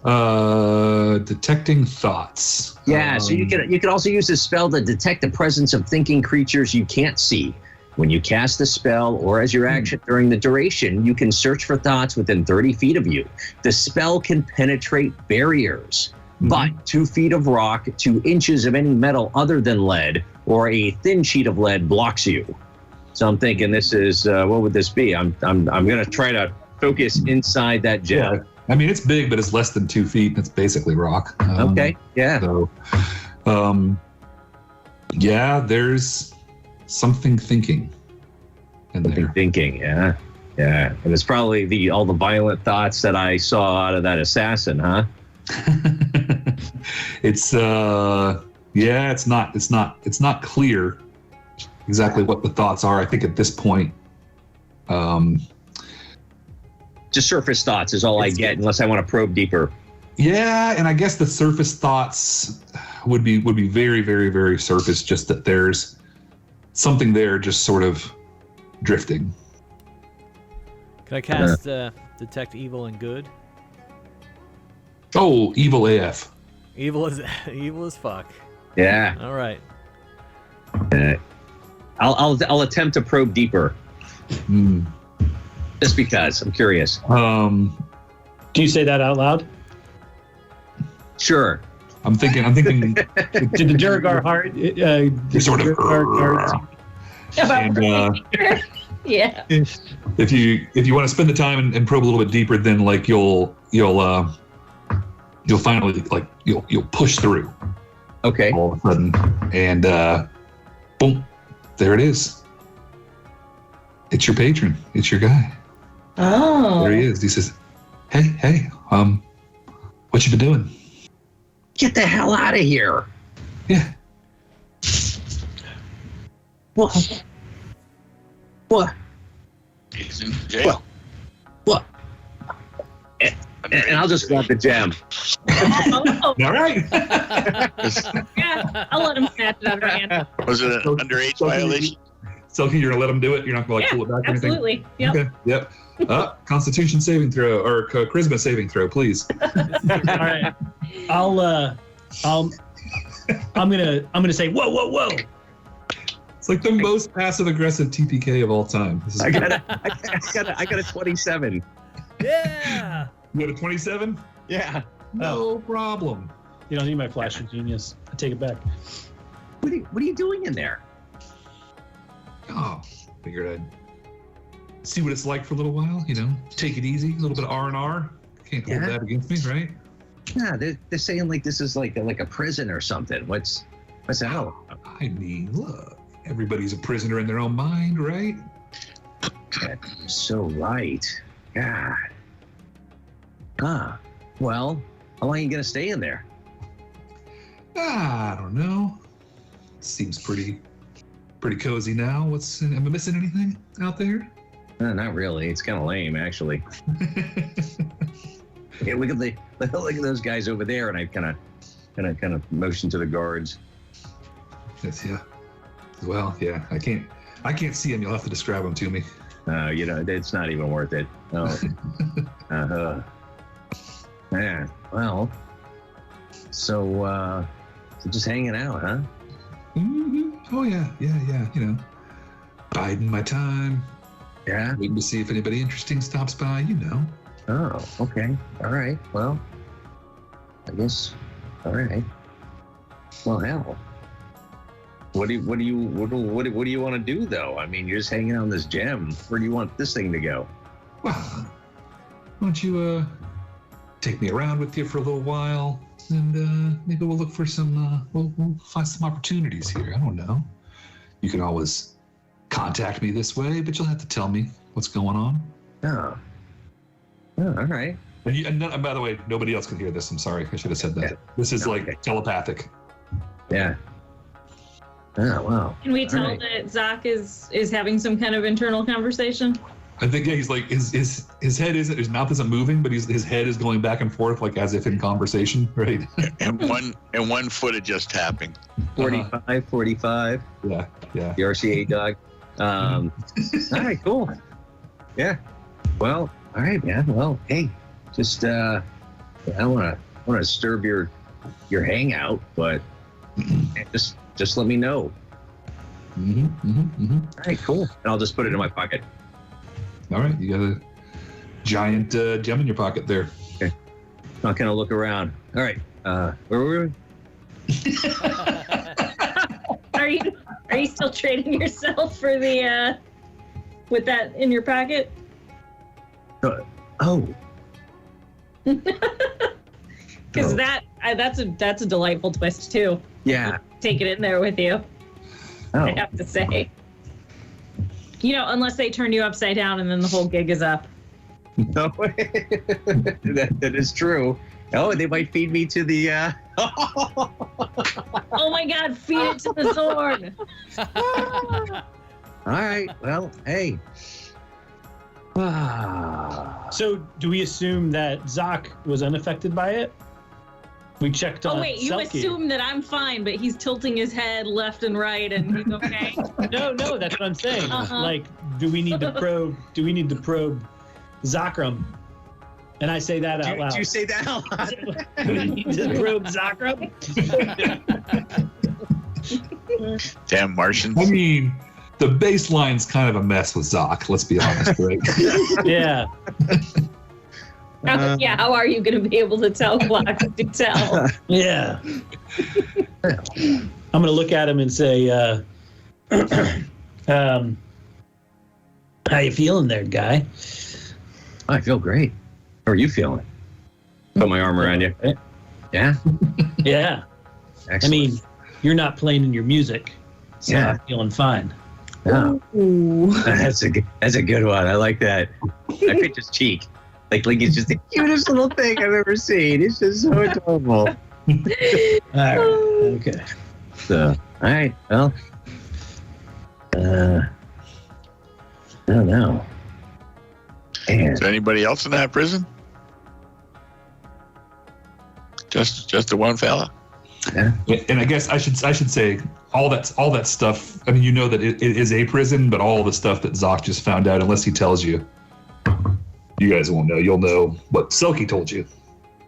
Speaker 5: Detecting thoughts.
Speaker 6: Yeah, so you can also use this spell to detect the presence of thinking creatures you can't see. When you cast the spell or as your action during the duration, you can search for thoughts within 30 feet of you. The spell can penetrate barriers, but 2 feet of rock, 2 inches of any metal other than lead, or a thin sheet of lead blocks you. So I'm thinking this is, what would this be? I'm going to try to focus inside that gem.
Speaker 5: Yeah. I mean, it's big, but it's less than 2 feet. It's basically rock.
Speaker 6: Okay, yeah.
Speaker 5: So, yeah, there's something thinking in there.
Speaker 6: Thinking, yeah. Yeah, and it's probably all the violent thoughts that I saw out of that assassin, huh?
Speaker 5: It's it's not clear exactly what the thoughts are. I think at this point,
Speaker 6: just surface thoughts is all I get, unless I want to probe deeper.
Speaker 5: Yeah, and I guess the surface thoughts would be very, very, very surface. Just that there's something there, just sort of drifting.
Speaker 8: Can I cast detect evil and good?
Speaker 5: Oh, evil AF.
Speaker 8: Evil as fuck.
Speaker 6: Yeah.
Speaker 8: All right.
Speaker 6: I'll attempt to probe deeper. Just because I'm curious.
Speaker 10: Do you say that out loud?
Speaker 6: Sure.
Speaker 5: I'm thinking.
Speaker 10: Did the Durgar heart?
Speaker 5: Sort of. And,
Speaker 7: Yeah.
Speaker 5: If you want to spend the time and probe a little bit deeper, then like you'll finally like you'll push through.
Speaker 6: Okay.
Speaker 5: All of a sudden, and boom, there it is. It's your patron. It's your guy.
Speaker 7: Oh.
Speaker 5: There he is. He says, "Hey, what you been doing?"
Speaker 6: Get the hell out of here.
Speaker 5: Yeah.
Speaker 6: What?
Speaker 9: He's in jail.
Speaker 6: What? And I'll just grab the gem.
Speaker 7: Oh.
Speaker 5: All right.
Speaker 7: Yeah, I'll let him snatch it out of her hand.
Speaker 9: Was it an underage violation?
Speaker 5: Selkie, you're gonna let him do it? You're not gonna pull it back or anything?
Speaker 7: Absolutely. Yep.
Speaker 5: Okay. Yep. Constitution saving throw or charisma saving throw, please.
Speaker 10: All right. I'm gonna say whoa.
Speaker 5: It's like the most passive aggressive TPK of all time. This is
Speaker 6: I got a 27.
Speaker 8: Yeah.
Speaker 5: You got a 27?
Speaker 6: Yeah.
Speaker 5: No problem.
Speaker 10: You don't need my flash of genius. I take it back.
Speaker 6: What are you doing in there?
Speaker 5: Oh, figured I'd see what it's like for a little while. Take it easy. A little bit of R&R. Can't hold that against me, right?
Speaker 6: Yeah, they're saying like this is like a prison or something. What's that?
Speaker 5: I mean, look, everybody's a prisoner in their own mind, right?
Speaker 6: You're so right. God. Well, how long are you gonna stay in there?
Speaker 5: I don't know. Seems pretty cozy now. Am I missing anything out there?
Speaker 6: No, not really. It's kind of lame, actually. Yeah, look at those guys over there, and I kind of motion to the guards.
Speaker 5: Yes, yeah. Well, yeah. I can't see them. You'll have to describe them to me.
Speaker 6: It's not even worth it. No. Yeah. Well. So just hanging out, huh?
Speaker 5: Mm-hmm. Oh yeah. Biding my time.
Speaker 6: Yeah.
Speaker 5: Waiting to see if anybody interesting stops by.
Speaker 6: Oh, okay. All right. Well, I guess. All right. Well, hell. What do you want to do though? I mean, you're just hanging out on this gem. Where do you want this thing to go?
Speaker 5: Well, why don't you take me around with you for a little while, and maybe we'll look for some. We'll find some opportunities here. I don't know. You can always contact me this way, but you'll have to tell me what's going on.
Speaker 6: Oh, all right.
Speaker 5: And by the way, nobody else can hear this. I'm sorry. I should have said that.
Speaker 6: Yeah.
Speaker 5: This is like telepathic.
Speaker 6: Yeah. Oh, wow.
Speaker 7: Can we tell that Zach is having some kind of internal conversation?
Speaker 5: I think he's like his head isn't, his mouth isn't moving, but his head is going back and forth like as if in conversation, right?
Speaker 9: and one foot of just tapping.
Speaker 6: 45.
Speaker 5: Yeah.
Speaker 6: The RCA dog. All right, cool. Yeah. Well, all right, man. Well, hey, just I don't want to disturb your hangout, but just let me know. All right, cool. And I'll just put it in my pocket.
Speaker 5: All right, you got a giant gem in your pocket there.
Speaker 6: Okay. Not gonna look around. All right, where were we?
Speaker 7: Are you still trading yourself for the with that in your pocket?
Speaker 6: Oh.
Speaker 7: Because that's a delightful twist too.
Speaker 6: Yeah.
Speaker 7: Take it in there with you.
Speaker 6: Oh.
Speaker 7: I have to say. Unless they turn you upside down and then the whole gig is up.
Speaker 6: No, that is true. Oh, they might feed me to the.
Speaker 7: Oh my God! Feed it to the Zorg.
Speaker 6: All right. Well, hey.
Speaker 10: So, do we assume that Zoc was unaffected by it? We checked on.
Speaker 7: Oh wait, you
Speaker 10: Selkie.
Speaker 7: assume that I'm fine, but he's tilting his head left and right, and he's okay.
Speaker 10: No, that's what I'm saying.
Speaker 7: Uh-huh.
Speaker 10: Like, do we need to probe Zakram? And I say that out loud.
Speaker 6: Do you say that out loud?
Speaker 10: Do we need to probe Zakram?
Speaker 9: Damn Martians.
Speaker 5: I mean, the baseline's kind of a mess with Zoc, let's be honest, right?
Speaker 10: Yeah.
Speaker 7: How are you going to be able to tell clocks to tell?
Speaker 10: Yeah. I'm going to look at him and say, how you feeling there, guy?
Speaker 6: I feel great. How are you feeling? Put my arm around you. Yeah?
Speaker 10: Yeah.
Speaker 6: Excellent.
Speaker 10: I mean, you're not playing in your music, so
Speaker 6: Yeah.
Speaker 10: I'm feeling fine.
Speaker 6: Oh,
Speaker 7: Ooh.
Speaker 6: that's a good one. I like that. I picked his cheek. Like it's just the cutest little thing I've ever seen. It's just so adorable.
Speaker 10: All right. Okay.
Speaker 6: So, all right. Well, I don't know. Man.
Speaker 9: Is there anybody else in that prison? Just the one fella?
Speaker 5: And I guess I should say all that stuff. I mean, you know that it is a prison, but all the stuff that Zoc just found out, unless he tells you, you guys won't know. You'll know what Selkie told you.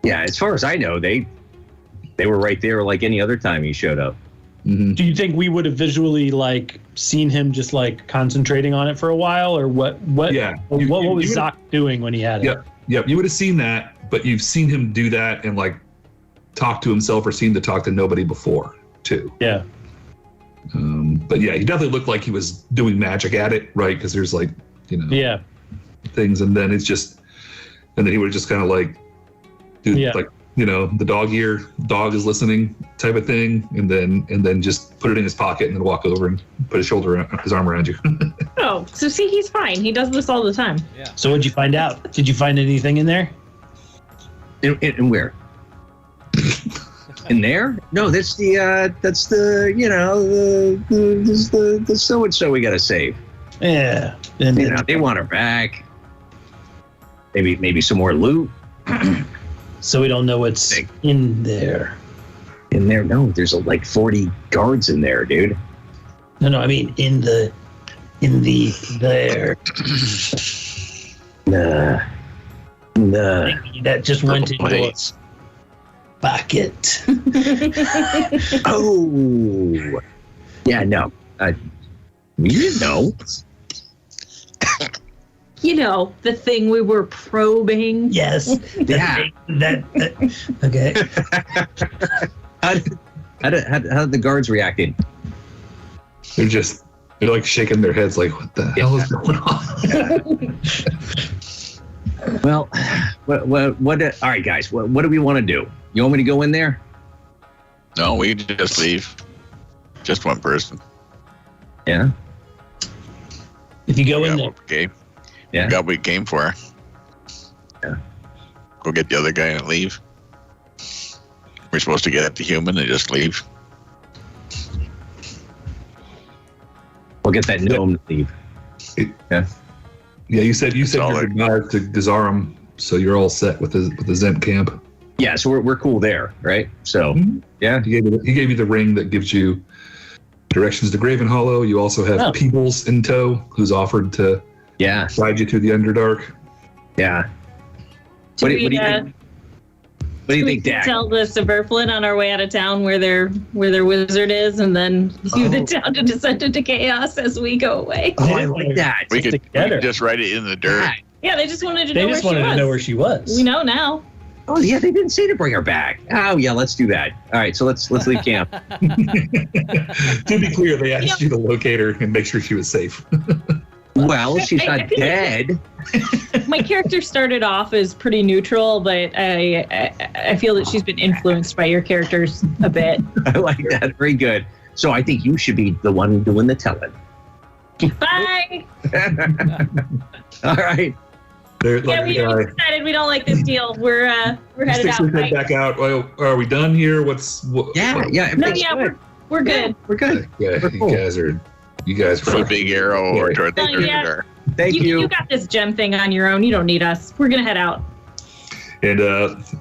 Speaker 6: Yeah, as far as I know, they were right there like any other time he showed up.
Speaker 5: Mm-hmm.
Speaker 10: Do you think we would have visually seen him just concentrating on it for a while, or what?
Speaker 5: Yeah.
Speaker 10: What was Zoc doing when he had it?
Speaker 5: Yep. You would have seen that, but you've seen him do that and talk to himself or seem to talk to nobody before too.
Speaker 10: Yeah.
Speaker 5: But yeah, he definitely looked like he was doing magic at it, right? Because there's
Speaker 10: Yeah.
Speaker 5: things, and then he would just kind of do the dog ear, dog is listening type of thing, and then just put it in his pocket and then walk over and put his arm around you.
Speaker 7: Oh, so see, he's fine. He does this all the time.
Speaker 8: Yeah.
Speaker 10: So what'd you find out? Did you find anything in there?
Speaker 6: In where? In there? No, that's the so and so we gotta save.
Speaker 10: Yeah. And
Speaker 6: They want her back. Maybe some more loot.
Speaker 10: so we don't know what's in there.
Speaker 6: In there? No, there's 40 guards in there, dude.
Speaker 10: No, I mean in the there.
Speaker 6: Nah.
Speaker 10: That just went into a
Speaker 9: Please.
Speaker 10: bucket.
Speaker 6: Oh. Yeah, no. You didn't know.
Speaker 7: The thing we were probing.
Speaker 10: Yes.
Speaker 6: Yeah.
Speaker 10: That okay.
Speaker 6: How did the guards reacting?
Speaker 5: They're shaking their heads what the hell is going on?
Speaker 6: Well, what all right, guys, what do we want to do? You want me to go in there?
Speaker 9: No, we can just leave. Just one person.
Speaker 6: Yeah.
Speaker 10: If you go in there.
Speaker 9: Okay.
Speaker 6: Yeah.
Speaker 9: We got what we came for.
Speaker 6: Yeah.
Speaker 9: Go get the other guy and leave. We're supposed to get at the human and just leave.
Speaker 6: We'll get that gnome to leave. Yeah.
Speaker 5: Yeah, you said
Speaker 9: all
Speaker 5: you're goodbye to Gazarum, so you're all set with the Zemp camp.
Speaker 6: Yeah, so we're cool there, right? So yeah.
Speaker 5: He gave you the ring that gives you directions to Graven Hollow. You also have Peebles in tow, who's offered to guide you through the Underdark.
Speaker 6: Yeah. What do you think? do you
Speaker 7: We
Speaker 6: think,
Speaker 7: can
Speaker 6: Dak?
Speaker 7: tell the Suburflin on our way out of town where their wizard is, and then use the town to descend into chaos as we go away.
Speaker 6: Oh, I like that.
Speaker 9: We could
Speaker 10: together.
Speaker 9: just write it in the dirt.
Speaker 7: Yeah, they just wanted to
Speaker 10: They
Speaker 7: know
Speaker 10: just
Speaker 7: where
Speaker 10: wanted
Speaker 7: she was.
Speaker 10: to know where she was.
Speaker 7: We know now.
Speaker 6: Oh yeah, they didn't say to bring her back. Oh yeah, let's do that. All right, so let's leave camp.
Speaker 5: To be clear, they asked you to locate her and make sure she was safe.
Speaker 6: Well, she's not dead.
Speaker 7: My character started off as pretty neutral, but I feel that she's been influenced by your characters a bit.
Speaker 6: I like that. Very good. So I think you should be the one doing the telling.
Speaker 7: Bye.
Speaker 6: All right.
Speaker 7: Yeah, we decided we don't like this deal. We're headed
Speaker 5: Sticks
Speaker 7: out.
Speaker 5: his head back out. Well, are we done here?
Speaker 6: Yeah.
Speaker 7: No, yeah, we're good.
Speaker 6: We're good.
Speaker 5: Yeah,
Speaker 6: We're cool.
Speaker 5: you guys are
Speaker 9: For the big arrow or toward the
Speaker 7: Oh, yeah.
Speaker 9: dirt.
Speaker 6: Thank you.
Speaker 7: You got this gem thing on your own. You don't need us. We're gonna head out.
Speaker 5: And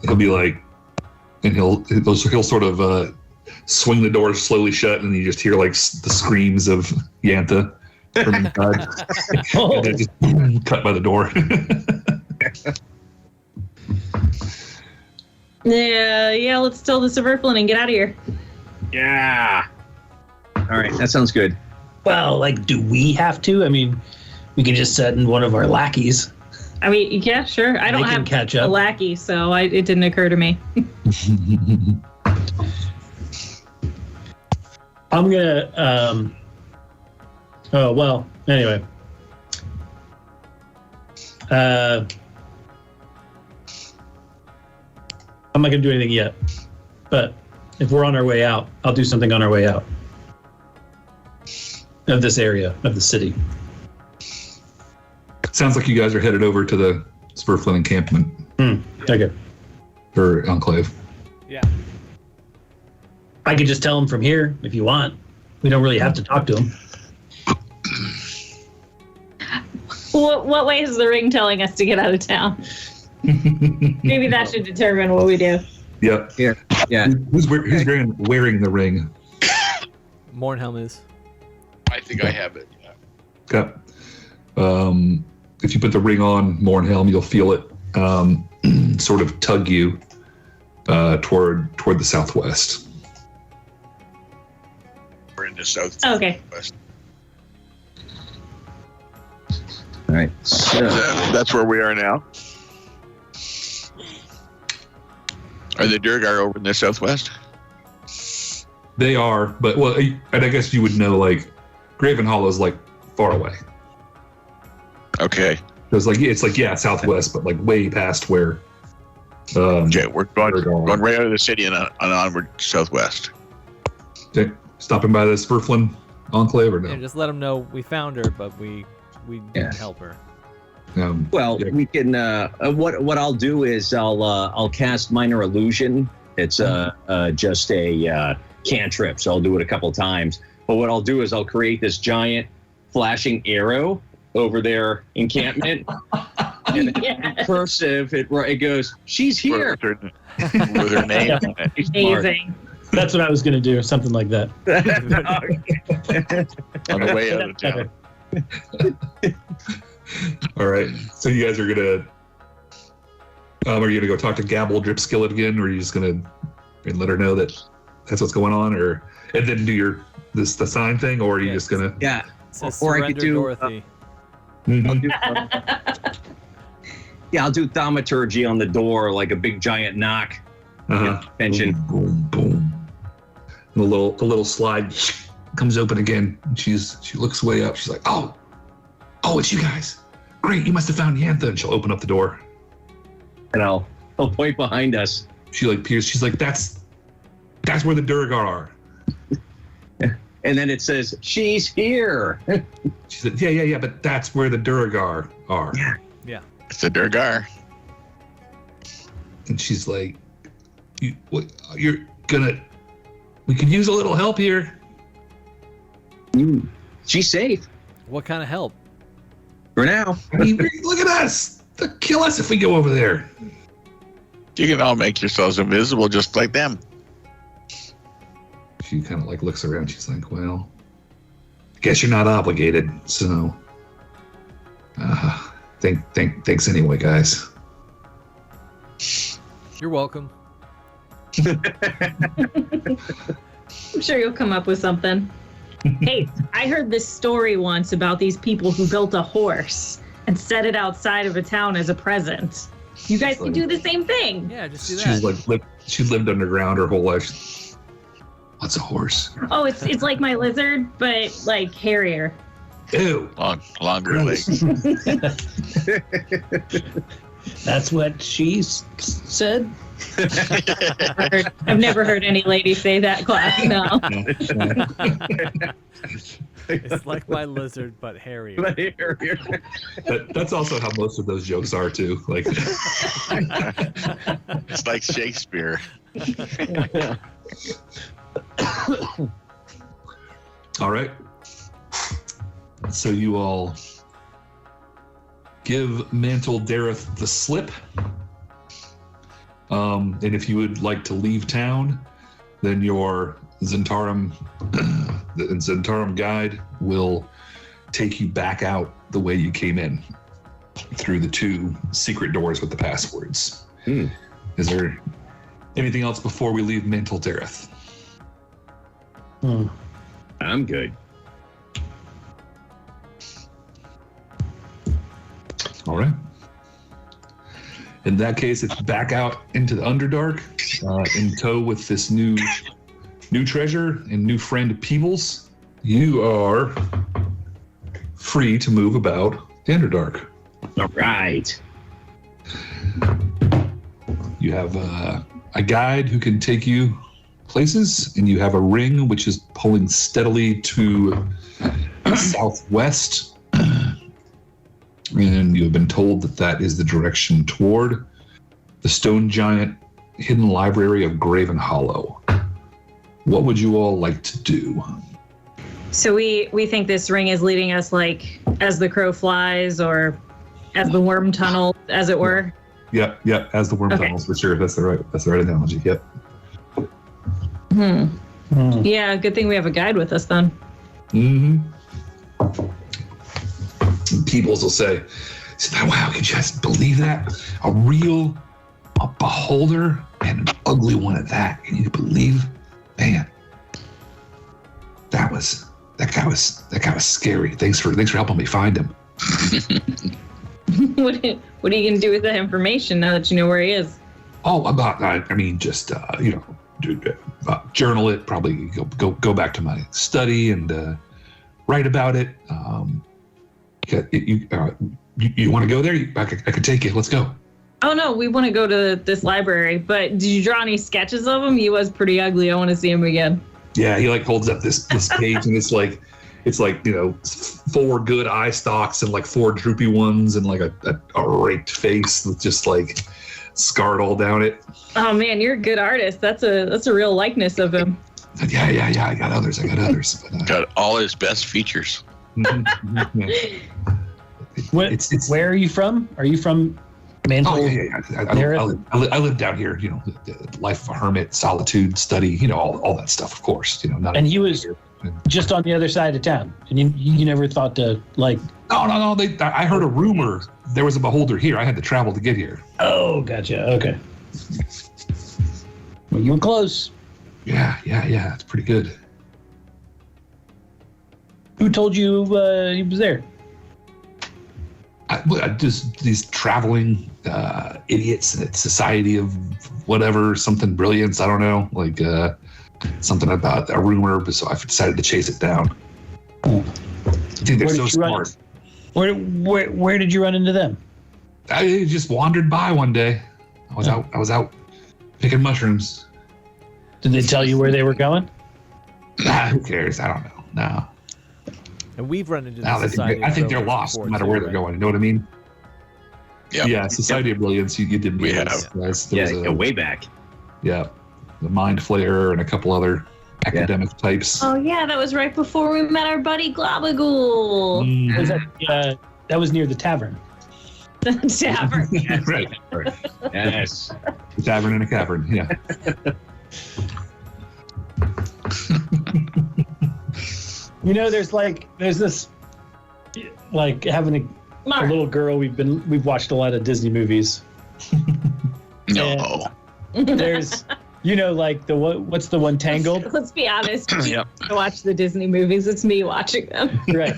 Speaker 5: he'll be like, and he'll sort of swing the door slowly shut, and you just hear like the screams of Yantha from inside. And then just cut by the door.
Speaker 7: Yeah. Let's tell the Suburflin and get out of here.
Speaker 6: Yeah. All right, that sounds good.
Speaker 10: Well, like, do we have to? I mean, we can just send one of our lackeys.
Speaker 7: I mean, yeah, sure. I don't
Speaker 10: They can
Speaker 7: have
Speaker 10: catch
Speaker 7: a
Speaker 10: up.
Speaker 7: lackey, so it didn't occur to me.
Speaker 10: I'm gonna. Oh well. Anyway. I'm not gonna do anything yet, but if we're on our way out, I'll do something on our way out of this area of the city.
Speaker 5: Sounds like you guys are headed over to the Spurflin encampment
Speaker 10: Okay.
Speaker 5: or enclave.
Speaker 8: Yeah.
Speaker 10: I could just tell him from here if you want. We don't really have to talk to him.
Speaker 7: What way is the ring telling us to get out of town? Maybe that should determine what we do.
Speaker 5: Yep.
Speaker 6: Here. Yeah.
Speaker 5: Who's wearing the ring?
Speaker 8: Mornhelm is.
Speaker 9: I think I have it.
Speaker 5: Okay. If you put the ring on Mornhelm, you'll feel it sort of tug you toward the southwest.
Speaker 9: We're in the south.
Speaker 7: Okay.
Speaker 9: West.
Speaker 6: All right. So,
Speaker 9: That's where we are now. Are the Durgar over in the southwest?
Speaker 5: They are, but well, and I guess you would know like Graven Hollow is like far away.
Speaker 9: Okay.
Speaker 5: It's like southwest, but like way past where.
Speaker 9: Okay, we're going
Speaker 5: Durgar.
Speaker 9: right out of the city and onward southwest.
Speaker 5: Okay. Stopping by the Spurflin enclave or no?
Speaker 8: Yeah, just let them know we found her, but we didn't help her.
Speaker 6: well,
Speaker 5: yeah.
Speaker 6: we can. What I'll do is I'll cast minor illusion. It's just a cantrip, so I'll do it a couple times. But what I'll do is I'll create this giant flashing arrow over their encampment. And in cursive, it goes, "She's here."
Speaker 9: With her name.
Speaker 7: Amazing.
Speaker 10: That's what I was gonna do, something like that.
Speaker 9: On the way out of town.
Speaker 5: All right. So you guys are gonna. Are you gonna go talk to Gabble Drip Skillet again, or are you just gonna let her know that that's what's going on, or and then do the sign thing, or are you just gonna?
Speaker 6: Yeah.
Speaker 8: Says
Speaker 6: Or I could
Speaker 8: surrender
Speaker 6: do,
Speaker 8: Dorothy.
Speaker 6: I'll do, I'll do thaumaturgy on the door, like a big giant knock. Attention.
Speaker 5: Boom, boom. And the little slide comes open again. And she looks way up. She's like, oh, it's you guys. Great, you must have found Yantha. And she'll open up the door.
Speaker 6: And I'll point behind us.
Speaker 5: She like peers. She's like, that's where the Durgar are.
Speaker 6: And then it says, "She's here."
Speaker 5: She said, yeah, but that's where the Durgar are.
Speaker 8: Yeah.
Speaker 9: It's the Durgar.
Speaker 5: And she's like, we could use a little help here.
Speaker 6: She's safe
Speaker 8: What kind of help?
Speaker 6: for now.
Speaker 5: I mean, look at us. They'll kill us if we go over there.
Speaker 9: You can all make yourselves invisible just like them.
Speaker 5: She kind of like looks around. She's like, well, guess you're not obligated. So, thanks anyway, guys.
Speaker 8: You're welcome.
Speaker 7: I'm sure you'll come up with something. Hey, I heard this story once about these people who built a horse and set it outside of a town as a present. You guys can do the same thing.
Speaker 8: Yeah, just do that.
Speaker 5: She lived underground her whole life. What's a horse?
Speaker 7: Oh, it's like my lizard, but like hairier.
Speaker 5: Ew.
Speaker 9: Longer legs.
Speaker 10: That's what she said.
Speaker 7: I've never heard any lady say that, class. No.
Speaker 8: It's like my lizard, but hairier.
Speaker 5: That's also how most of those jokes are too. Like,
Speaker 9: It's like Shakespeare.
Speaker 5: all right. So you all give Mantle Dareth the slip. And if you would like to leave town, then your Zentarum guide will take you back out the way you came in, through the 2 secret doors with the passwords. Is there anything else before we leave Mantle Dareth?
Speaker 6: I'm good.
Speaker 5: All right. In that case, it's back out into the Underdark, in tow with this new treasure and new friend Peebles. You are free to move about the Underdark.
Speaker 6: All right.
Speaker 5: You have a guide who can take you places, and you have a ring which is pulling steadily to southwest. And you have been told that that is the direction toward the stone giant hidden library of Graven Hollow. What would you all like to do?
Speaker 7: So we think this ring is leading us like as the crow flies, or as the worm tunnel, as it were.
Speaker 5: Yep, as the worm tunnels, for sure. That's the right analogy. Yep.
Speaker 7: Yeah, good thing we have a guide with us then.
Speaker 5: Peebles will say, wow, can you just believe that? A beholder, and an ugly one at that. Can you believe? Man, that guy was scary. Thanks for helping me find him.
Speaker 7: What are you gonna do with that information now that you know where he is?
Speaker 5: Oh, just journal it. Probably go back to my study and write about it. You want to go there? I could take you. Let's go.
Speaker 7: Oh no, we want to go to this library. But did you draw any sketches of him? He was pretty ugly. I want to see him again.
Speaker 5: Yeah, he holds up this page, and it's like 4 good eye stalks and 4 droopy ones, and a raked face with just scarred all down it.
Speaker 7: Oh man, you're a good artist. That's a real likeness of him.
Speaker 5: Yeah. I got others. But,
Speaker 9: Got all his best features.
Speaker 10: Where are you from? Are you from Mantle?
Speaker 5: Oh, yeah. I live down here. The life of a hermit, solitude, study. All that stuff, of course.
Speaker 10: And he was just on the other side of town, and you never thought to
Speaker 5: No. I heard a rumor there was a beholder here. I had to travel to get here.
Speaker 10: Oh, gotcha. Okay. Well, you were close.
Speaker 5: Yeah. It's pretty good.
Speaker 10: Who told you he was there?
Speaker 5: Just these traveling idiots at Society of whatever, something brilliance. I don't know, something about a rumor. So I decided to chase it down. I think they're so smart.
Speaker 10: Where did you run into them?
Speaker 5: I just wandered by one day. I was out picking mushrooms.
Speaker 10: Did they tell you where they were going?
Speaker 5: Who cares? I don't know. No.
Speaker 8: And we've run into
Speaker 5: I think they're lost no matter where they're going. You know what I mean?
Speaker 9: Yep.
Speaker 5: Yeah. Society of Brilliance. You did.
Speaker 9: We have.
Speaker 6: Way back.
Speaker 5: Yeah. The Mind Flayer and a couple other academic types.
Speaker 7: Oh yeah, that was right before we met our buddy Globagool.
Speaker 10: That was near the tavern.
Speaker 7: The tavern.
Speaker 5: Right.
Speaker 6: Yes.
Speaker 5: The tavern in a cavern. Yeah.
Speaker 10: There's this having a little girl. We've watched a lot of Disney movies.
Speaker 9: No.
Speaker 10: There's You know, like what's the one, Tangled?
Speaker 7: Let's be honest.
Speaker 9: Yep.
Speaker 7: I watch the Disney movies. It's me watching them.
Speaker 10: Right.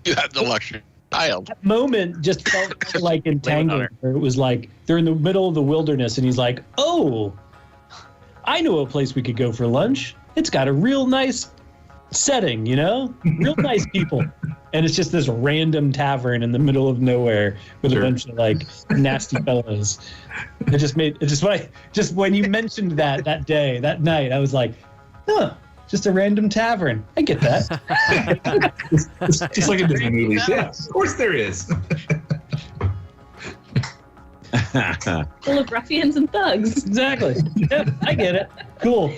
Speaker 9: You have the luxury child.
Speaker 10: That moment just felt like Entangled, where it was like they're in the middle of the wilderness, and he's like, "Oh, I know a place we could go for lunch. It's got a real nice setting, you know, real nice people." And it's just this random tavern in the middle of nowhere with a bunch of like nasty fellows. Just when you mentioned that night, I was like, huh, just a random tavern. I get that.
Speaker 5: Just like in Disney movies. Yeah, of course there is.
Speaker 7: Full of ruffians and thugs.
Speaker 10: Exactly. Yep, I get it. Cool.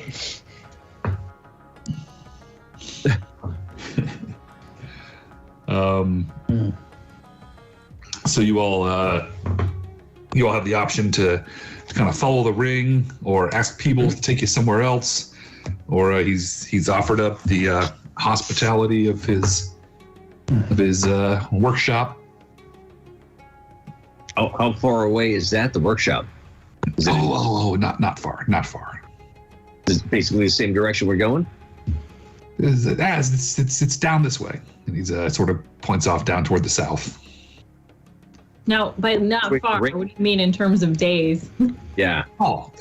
Speaker 5: So you all have the option to kind of follow the ring, or ask people to take you somewhere else, or he's offered up the hospitality of his workshop.
Speaker 6: How far away is that? The workshop?
Speaker 5: Not far.
Speaker 6: Is it basically the same direction we're going?
Speaker 5: It's down this way, and he's sort of points off down toward the south.
Speaker 7: Now, by not
Speaker 6: Quick
Speaker 7: far,
Speaker 6: ring.
Speaker 7: what do you mean in terms of days?
Speaker 6: Yeah.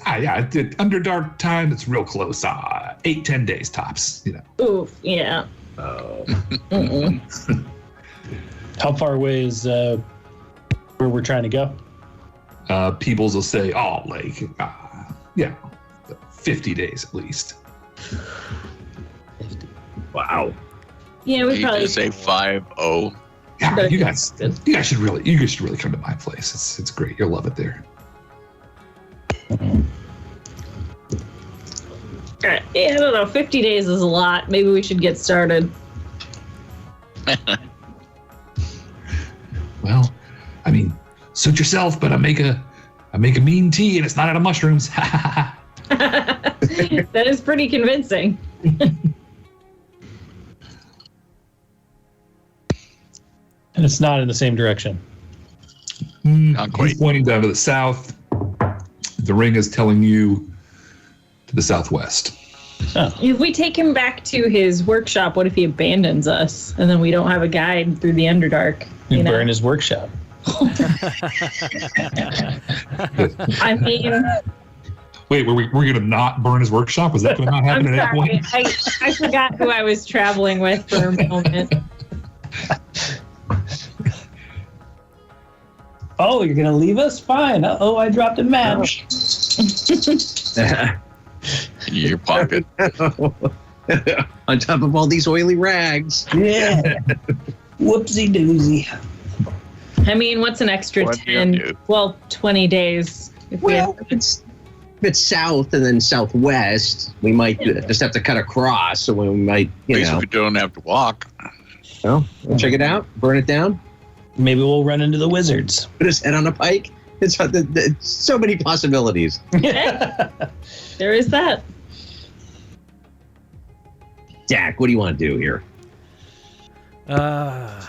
Speaker 5: Yeah. Underdark time, it's real close. 8-10 days tops. You know.
Speaker 7: Oof, yeah.
Speaker 10: How far away is where we're trying to go?
Speaker 5: Peoples will say, 50 days at least.
Speaker 6: Wow.
Speaker 7: Yeah, we
Speaker 9: You
Speaker 7: probably
Speaker 9: just say 5-0.
Speaker 5: Yeah, you guys should really come to my place. It's great. You'll love it there.
Speaker 7: Yeah, I don't know. 50 days is a lot. Maybe we should get started.
Speaker 5: Well, I mean, suit yourself, but I make a mean tea, and it's not out of mushrooms.
Speaker 7: That is pretty convincing.
Speaker 10: And it's not in the same direction.
Speaker 9: Not quite.
Speaker 5: He's pointing down to the south. The ring is telling you to the southwest.
Speaker 7: If we take him back to his workshop, what if he abandons us and then we don't have a guide through the Underdark?
Speaker 10: We burn his workshop.
Speaker 7: I mean,
Speaker 5: Wait, we're going to not burn his workshop? Was that going to not happen
Speaker 7: I'm
Speaker 5: at any
Speaker 7: sorry.
Speaker 5: point?
Speaker 7: I forgot who I was traveling with for a moment.
Speaker 10: Oh, you're gonna leave us? Fine. Oh, I dropped a match.
Speaker 9: In your pocket.
Speaker 6: On top of all these oily rags.
Speaker 10: Yeah. Whoopsie doozy.
Speaker 7: I mean, what's an extra
Speaker 9: What do you do?
Speaker 7: 20 days? If
Speaker 6: Well, if it's south and then southwest, we might just have to cut across. So we might,
Speaker 9: At least we don't have to walk.
Speaker 6: we'll check it out, burn it down,
Speaker 10: Maybe we'll run into the wizards.
Speaker 6: put his head on a pike. It's so many possibilities.
Speaker 7: there is that.
Speaker 6: Jack, what do you want to do here?
Speaker 8: I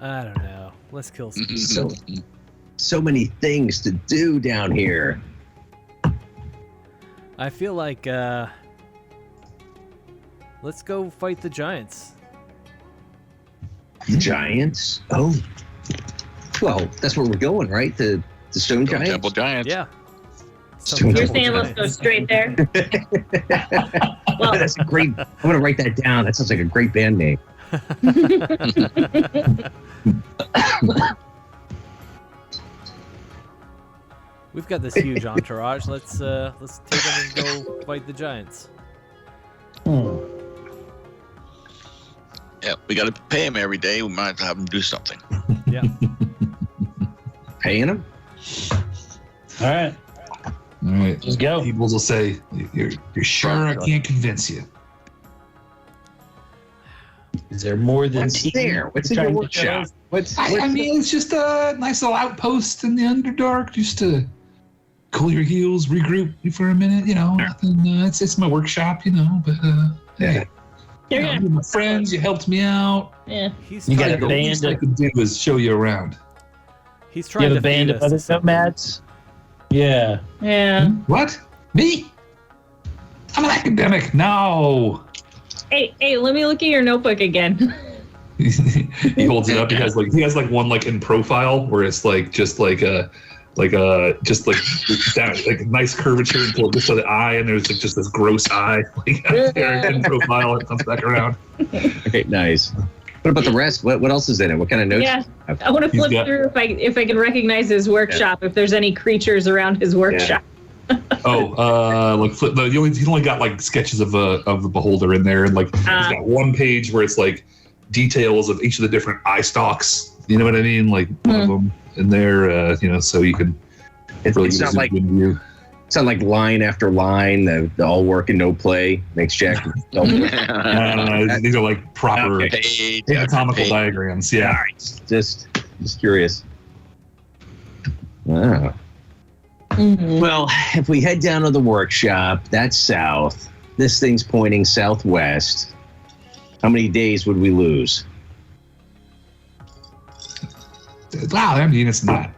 Speaker 8: don't know. Let's kill some.
Speaker 6: So many things to do down here.
Speaker 8: I feel like let's go fight the giants.
Speaker 6: Giants? Oh. Well, that's where we're going, right? The stone
Speaker 9: Stone
Speaker 6: giants?
Speaker 9: Temple Giants.
Speaker 8: Yeah.
Speaker 6: Stone
Speaker 7: You're
Speaker 6: Temple
Speaker 7: saying let's go
Speaker 6: Giants.
Speaker 7: straight there? Well,
Speaker 6: That's a great. I'm going to write that down. That sounds like a great band name.
Speaker 8: We've got this huge entourage. Let's take them and go fight the giants.
Speaker 9: Yeah, we got to pay him every day. We might have him do something.
Speaker 8: Yeah.
Speaker 6: Paying them?
Speaker 10: All right.
Speaker 5: All right.
Speaker 10: Just go.
Speaker 5: Peoples will say, "You're sure I can't convince you?"
Speaker 10: Is there more than
Speaker 6: What's
Speaker 10: tea?
Speaker 6: there? What's in your workshop?
Speaker 5: I mean, it's just a nice little outpost in the Underdark, just to cool your heels, regroup for a minute. You know, nothing. It's my workshop, you know. But hey,
Speaker 7: you're
Speaker 5: you're
Speaker 7: gonna
Speaker 5: my friends. You helped me out.
Speaker 7: yeah.
Speaker 8: He's
Speaker 10: You got
Speaker 8: trying
Speaker 10: a
Speaker 8: to
Speaker 5: The
Speaker 10: band
Speaker 5: least I could do is show you around.
Speaker 8: He's
Speaker 10: You
Speaker 8: trying
Speaker 10: have
Speaker 8: to
Speaker 10: a band
Speaker 8: feed
Speaker 10: of
Speaker 8: us
Speaker 10: other
Speaker 8: to something.
Speaker 10: nomads? Yeah.
Speaker 7: Yeah.
Speaker 5: What? Me? I'm an academic. No.
Speaker 7: Hey, let me look at your notebook again.
Speaker 5: He holds it up. He has like one like in profile where it's like just like down, like a nice curvature until just to the eye, and there's like just this gross eye like there in profile. It comes back around.
Speaker 6: Okay, nice. What about the rest? What else is in it? What kind of notes?
Speaker 7: Yeah, I want to flip through if I can recognize his workshop. If there's any creatures around his workshop.
Speaker 5: Like flip. He's only got like sketches of the beholder in there, and like he's got one page where it's like details of each of the different eye stalks. You know what I mean? Like one of them in there. So you can.
Speaker 6: It's not like it's not like line after line. The all work and no play makes Jack.
Speaker 5: These are like proper anatomical diagrams. Yeah.
Speaker 6: All right. Just curious. Wow.
Speaker 7: Mm-hmm.
Speaker 6: Well, if we head down to the workshop, that's south. This thing's pointing southwest. How many days would we lose?
Speaker 5: Wow, I mean, it's not,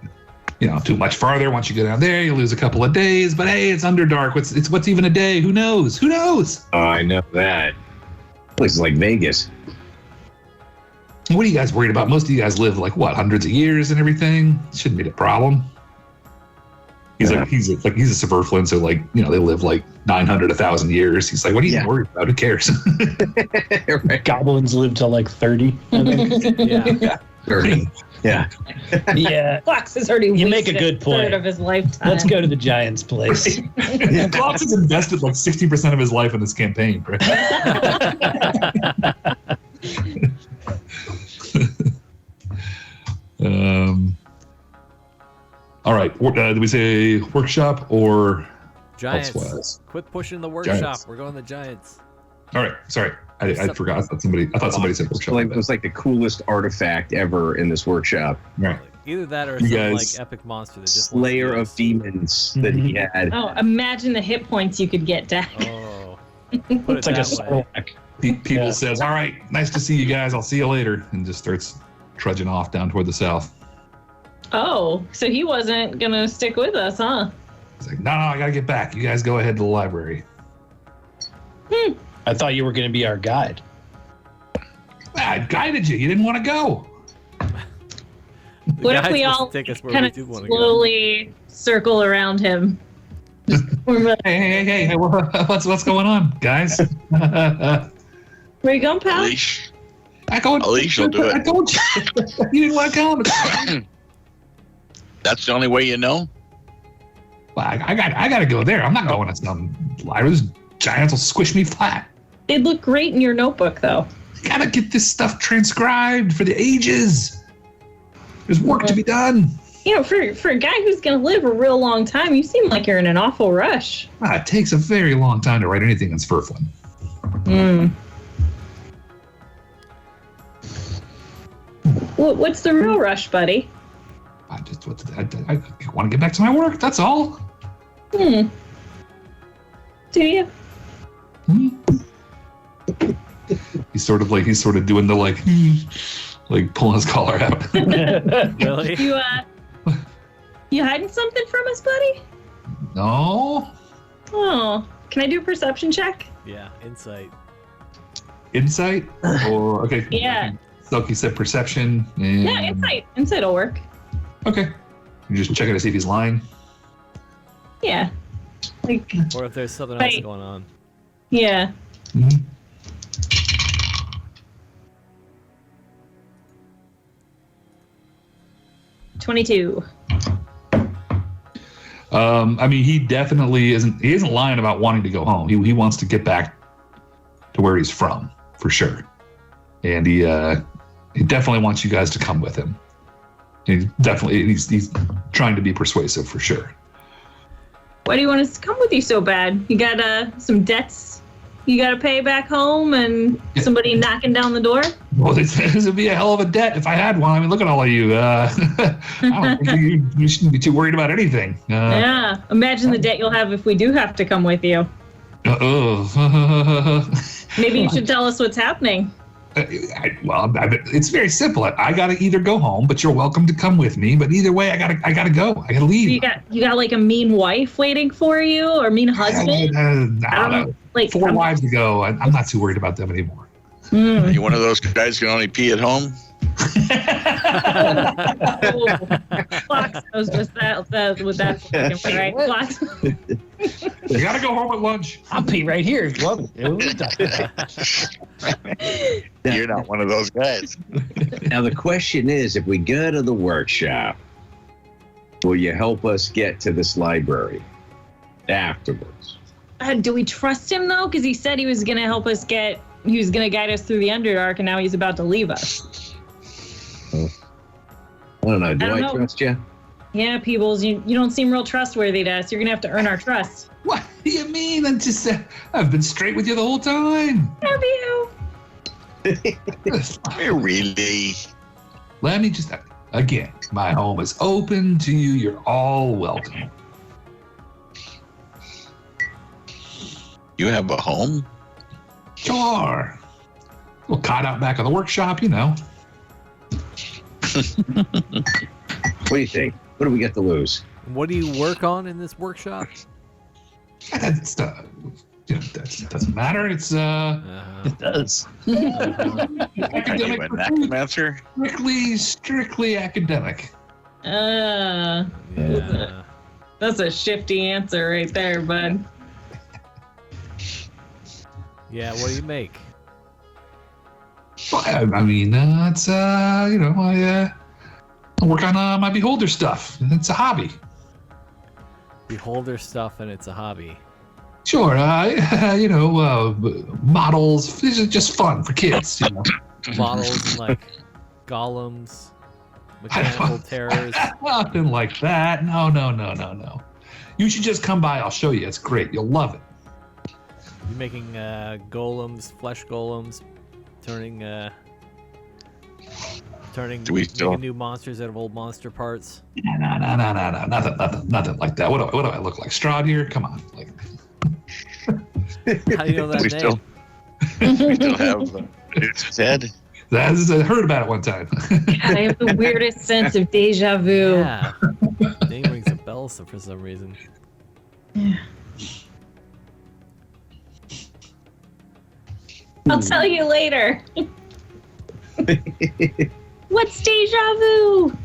Speaker 5: too much farther. Once you go down there, you lose a couple of days. But hey, it's Underdark. What's even a day? Who knows? Who knows?
Speaker 6: Oh, I know that. Place is like Vegas.
Speaker 5: What are you guys worried about? Most of you guys live like what, hundreds of years and everything. Shouldn't be a problem. He's a Suburflin, so like they live like 900, 1,000 years. He's like, what are you worried about? Who cares?
Speaker 10: Right. Goblins live till like 30. I think.
Speaker 6: Yeah. 30. Yeah.
Speaker 10: Yeah.
Speaker 7: Fox is already.
Speaker 10: You make a good point.
Speaker 7: Third of his lifetime.
Speaker 10: Let's go to the Giants' place.
Speaker 5: Fox has invested like 60% of his life in this campaign, right? All right. Did we say workshop or
Speaker 8: Giants?
Speaker 5: Elsewise?
Speaker 8: Quit pushing the workshop.
Speaker 5: Giants.
Speaker 8: We're going to Giants.
Speaker 5: All right. Sorry, I forgot. I thought somebody said workshop.
Speaker 6: It was like the coolest artifact ever in this workshop.
Speaker 5: Right.
Speaker 8: Either that or
Speaker 5: You
Speaker 8: some
Speaker 5: guys-
Speaker 8: like epic monster that just
Speaker 6: Slayer of demons that he had.
Speaker 7: Oh, imagine the hit points you could get, Dak.
Speaker 8: Oh, put
Speaker 10: It's like a
Speaker 8: that way.
Speaker 10: stack.
Speaker 5: People says, "All right, nice to see you guys. I'll see you later," and just starts trudging off down toward the south.
Speaker 7: Oh, so he wasn't gonna stick with us, huh?
Speaker 5: He's like, "No, I gotta get back. You guys go ahead to the library."
Speaker 10: I thought you were going to be our guide.
Speaker 5: I guided you. You didn't want to go.
Speaker 7: What if
Speaker 8: guide's
Speaker 7: we
Speaker 8: supposed
Speaker 7: all
Speaker 8: to take us where
Speaker 7: kind
Speaker 8: we
Speaker 7: of
Speaker 8: do want to go.
Speaker 7: slowly circle around him?
Speaker 5: Hey, what's going on, guys?
Speaker 7: Where you going, pal?
Speaker 9: Leash.
Speaker 5: Leash
Speaker 9: will do it.
Speaker 5: I told you. You didn't want to come.
Speaker 9: That's the only way you know?
Speaker 5: Well, I got to go there. I'm not going to some library. Those giants will squish me flat.
Speaker 7: They'd look great in your notebook, though.
Speaker 5: Got to get this stuff transcribed for the ages. There's work to be done.
Speaker 7: For a guy who's going to live a real long time, you seem like you're in an awful rush.
Speaker 5: It takes a very long time to write anything in Sverflin.
Speaker 7: What's the real rush, buddy?
Speaker 5: I want to get back to my work. That's all.
Speaker 7: Do you?
Speaker 5: He's sort of doing the like pulling his collar out.
Speaker 8: Really?
Speaker 7: You hiding something from us, buddy?
Speaker 5: No.
Speaker 7: Oh, can I do a perception check?
Speaker 8: Yeah, insight.
Speaker 5: Insight? Or okay.
Speaker 7: Yeah.
Speaker 5: Selkie said perception. And,
Speaker 7: Yeah, insight. Insight will work.
Speaker 5: Okay. You just checking to see if he's lying.
Speaker 7: Yeah. Like,
Speaker 8: Or if there's something else going on.
Speaker 7: yeah.
Speaker 5: Mm-hmm.
Speaker 7: 22.
Speaker 5: I mean, he definitely isn't. He isn't lying about wanting to go home. He wants to get back to where he's from, for sure. And he definitely wants you guys to come with him. He's trying to be persuasive, for sure.
Speaker 7: Why do you want us to come with you so bad? You got some debts you got to pay back home and somebody knocking down the door?
Speaker 5: Well, this would be a hell of a debt if I had one. I mean, look at all of you. I don't think you shouldn't be too worried about anything.
Speaker 7: Yeah. Imagine the debt you'll have if we do have to come with you. Maybe you should tell us what's happening.
Speaker 5: It's very simple. I gotta either go home, but you're welcome to come with me. But either way, I gotta go. I gotta leave.
Speaker 7: You got like a mean wife waiting for you, or mean husband?
Speaker 5: No. Like 4 wives ago. I'm not too worried about them anymore.
Speaker 9: Are you one of those guys who can only pee at home?
Speaker 7: Fox knows just that with that fucking right. Fox.
Speaker 5: You gotta go home at lunch.
Speaker 10: I'll pee right here. Love
Speaker 9: it. You're not one of those guys.
Speaker 6: Now the question is, if we go to the workshop, will you help us get to this library afterwards?
Speaker 7: Do we trust him though? Because he said he was going to help us get. He was going to guide us through the Underdark, and now he's about to leave us.
Speaker 6: I don't know. Do I trust you?
Speaker 7: Yeah, Peebles, you don't seem real trustworthy to us. You're going to have to earn our trust.
Speaker 5: What do you mean? I've been straight with you the whole time.
Speaker 7: Have you?
Speaker 9: Really?
Speaker 5: Let me just, again, my home is open to you. You're all welcome.
Speaker 9: You have a home?
Speaker 5: Sure. We'll cot out back of the workshop, you know.
Speaker 6: What do you think? What do we get to lose?
Speaker 8: What do you work on in this workshop?
Speaker 5: That doesn't matter. It's
Speaker 10: It does.
Speaker 5: academic.
Speaker 9: Are you a necromancer?
Speaker 5: Strictly academic.
Speaker 8: Yeah.
Speaker 7: That's a shifty answer right there, bud.
Speaker 8: Yeah, what do you make?
Speaker 5: Well, I mean, it's I work on my beholder stuff. It's a hobby.
Speaker 8: Beholder stuff, and it's a hobby.
Speaker 5: Sure, models. This is just fun for kids. You know.
Speaker 8: Models like golems, mechanical terrors.
Speaker 5: Nothing like that. No. You should just come by. I'll show you. It's great. You'll love it.
Speaker 8: You're making golems, flesh golems, turning making new monsters out of old monster parts.
Speaker 5: No. Nothing like that. What do I look like? Strahd here? Come on. Like.
Speaker 8: How do you know that name?
Speaker 9: We still have Dude's head.
Speaker 5: I heard about it one time.
Speaker 7: God, I have the weirdest sense of deja vu.
Speaker 8: Yeah. Name rings a bell for some reason.
Speaker 7: Yeah. I'll tell you later. What's deja vu?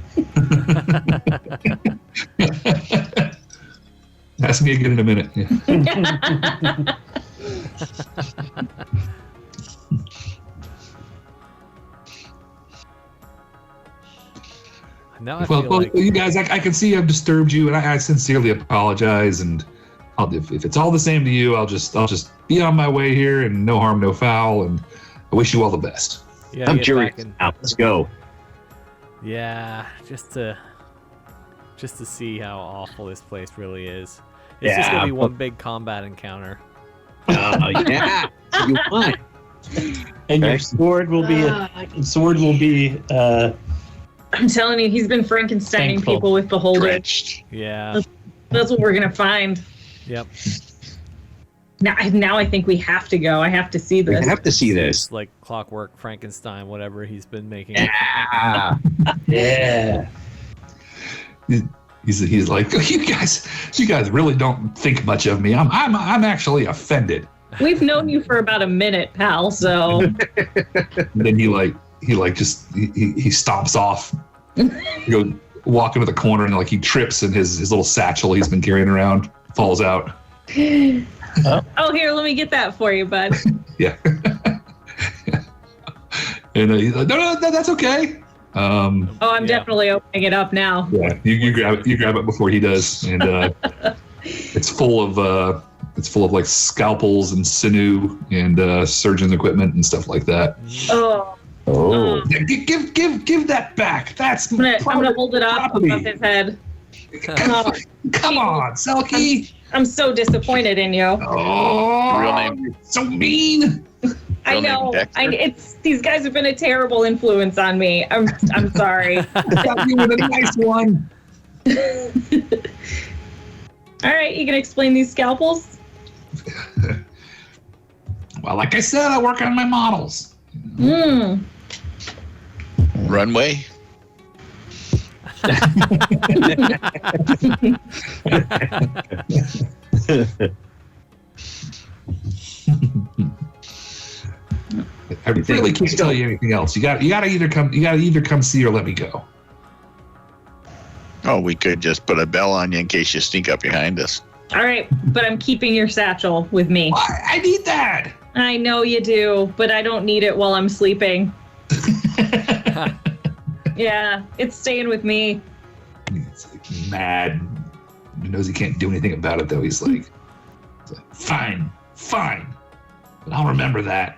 Speaker 5: Ask me again in a minute. Yeah.
Speaker 8: Now I feel like...
Speaker 5: you guys, I can see I've disturbed you, and I sincerely apologize. And if it's all the same to you, I'll just be on my way here, and no harm, no foul. And I wish you all the best.
Speaker 8: Yeah,
Speaker 6: I'm curious. Let's go.
Speaker 8: Yeah, just to see how awful this place really is. It's just gonna be one big combat encounter.
Speaker 6: Oh yeah, you won.
Speaker 10: And your sword will be
Speaker 7: I'm telling you, he's been Frankensteining
Speaker 10: Thankful.
Speaker 7: people with beholders.
Speaker 9: Drenched.
Speaker 8: Yeah.
Speaker 7: That's what we're gonna find.
Speaker 8: Yep.
Speaker 7: Now I think we have to go. I have to see this.
Speaker 6: We have to see this.
Speaker 8: It's like Clockwork Frankenstein, whatever he's been making.
Speaker 6: Yeah.
Speaker 10: yeah.
Speaker 5: He's like, you guys really don't think much of me. I'm actually offended.
Speaker 7: We've known you for about a minute, pal. So.
Speaker 5: And then he stomps off. He goes walk into the corner and he trips, and his little satchel he's been carrying around falls out.
Speaker 7: Oh, here, let me get that for you, bud.
Speaker 5: Yeah. And he's like, no, that's okay.
Speaker 7: I'm definitely opening it up now.
Speaker 5: Yeah, you grab it before he does, and it's full of like scalpels and sinew and surgeon equipment and stuff like that.
Speaker 7: Oh.
Speaker 5: Yeah, give that back. That's
Speaker 7: I'm gonna hold it up above his head.
Speaker 5: Come on, Selkie.
Speaker 7: I'm so disappointed in you.
Speaker 5: Oh,
Speaker 9: Real name.
Speaker 5: So mean.
Speaker 7: I know. These guys have been a terrible influence on me. I'm sorry.
Speaker 5: Got you with a nice one.
Speaker 7: All right, you gonna explain these scalpels?
Speaker 5: Well, like I said, I work on my models.
Speaker 9: Runway?
Speaker 5: I really can't tell you anything else. You gotta either come see or let me go.
Speaker 9: Oh, we could just put a bell on you in case you sneak up behind us.
Speaker 7: All right, but I'm keeping your satchel with me.
Speaker 5: I need that.
Speaker 7: I know you do, but I don't need it while I'm sleeping. Yeah, it's staying with me.
Speaker 5: He's like mad. He knows he can't do anything about it, though. He's like fine, but I'll remember that.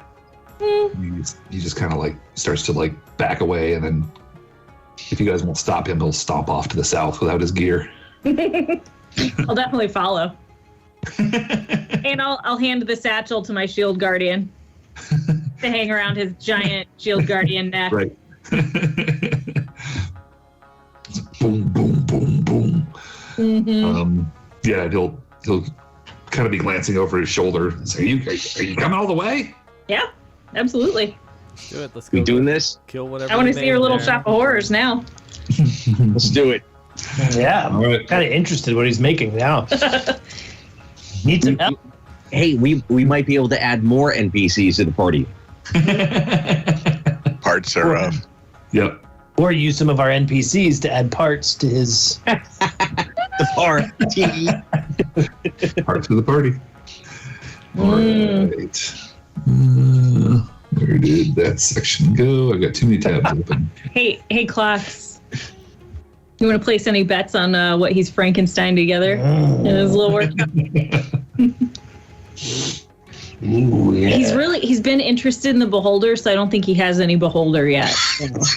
Speaker 5: He just kind of like starts to like back away, and then if you guys won't stop him, he'll stomp off to the south without his gear.
Speaker 7: I'll definitely follow. And I'll hand the satchel to my shield guardian to hang around his giant shield guardian neck.
Speaker 5: Right. Boom, boom, boom, boom.
Speaker 7: Mm-hmm.
Speaker 5: Yeah, he'll kind of be glancing over his shoulder and say, "Are you coming all the way?"
Speaker 7: Yeah, absolutely.
Speaker 8: Let's do it. Let's go.
Speaker 6: We doing this?
Speaker 8: Kill whatever.
Speaker 7: I want to see your little shop of horrors now.
Speaker 6: Let's do it.
Speaker 10: Yeah, I'm
Speaker 5: right.
Speaker 10: kind of interested what he's making now. Need some help?
Speaker 6: Hey, we might be able to add more NPCs to the party.
Speaker 9: Parts thereof.
Speaker 5: Yep.
Speaker 10: Or use some of our NPCs to add parts to his
Speaker 6: Party.
Speaker 5: Parts of the party. All right. Where did that section go? I've got too many tabs open.
Speaker 7: Hey, Clocks. You want to place any bets on what he's Frankenstein together in his little workshop?
Speaker 10: Ooh, yeah.
Speaker 7: He's been interested in the beholder, so I don't think he has any beholder yet.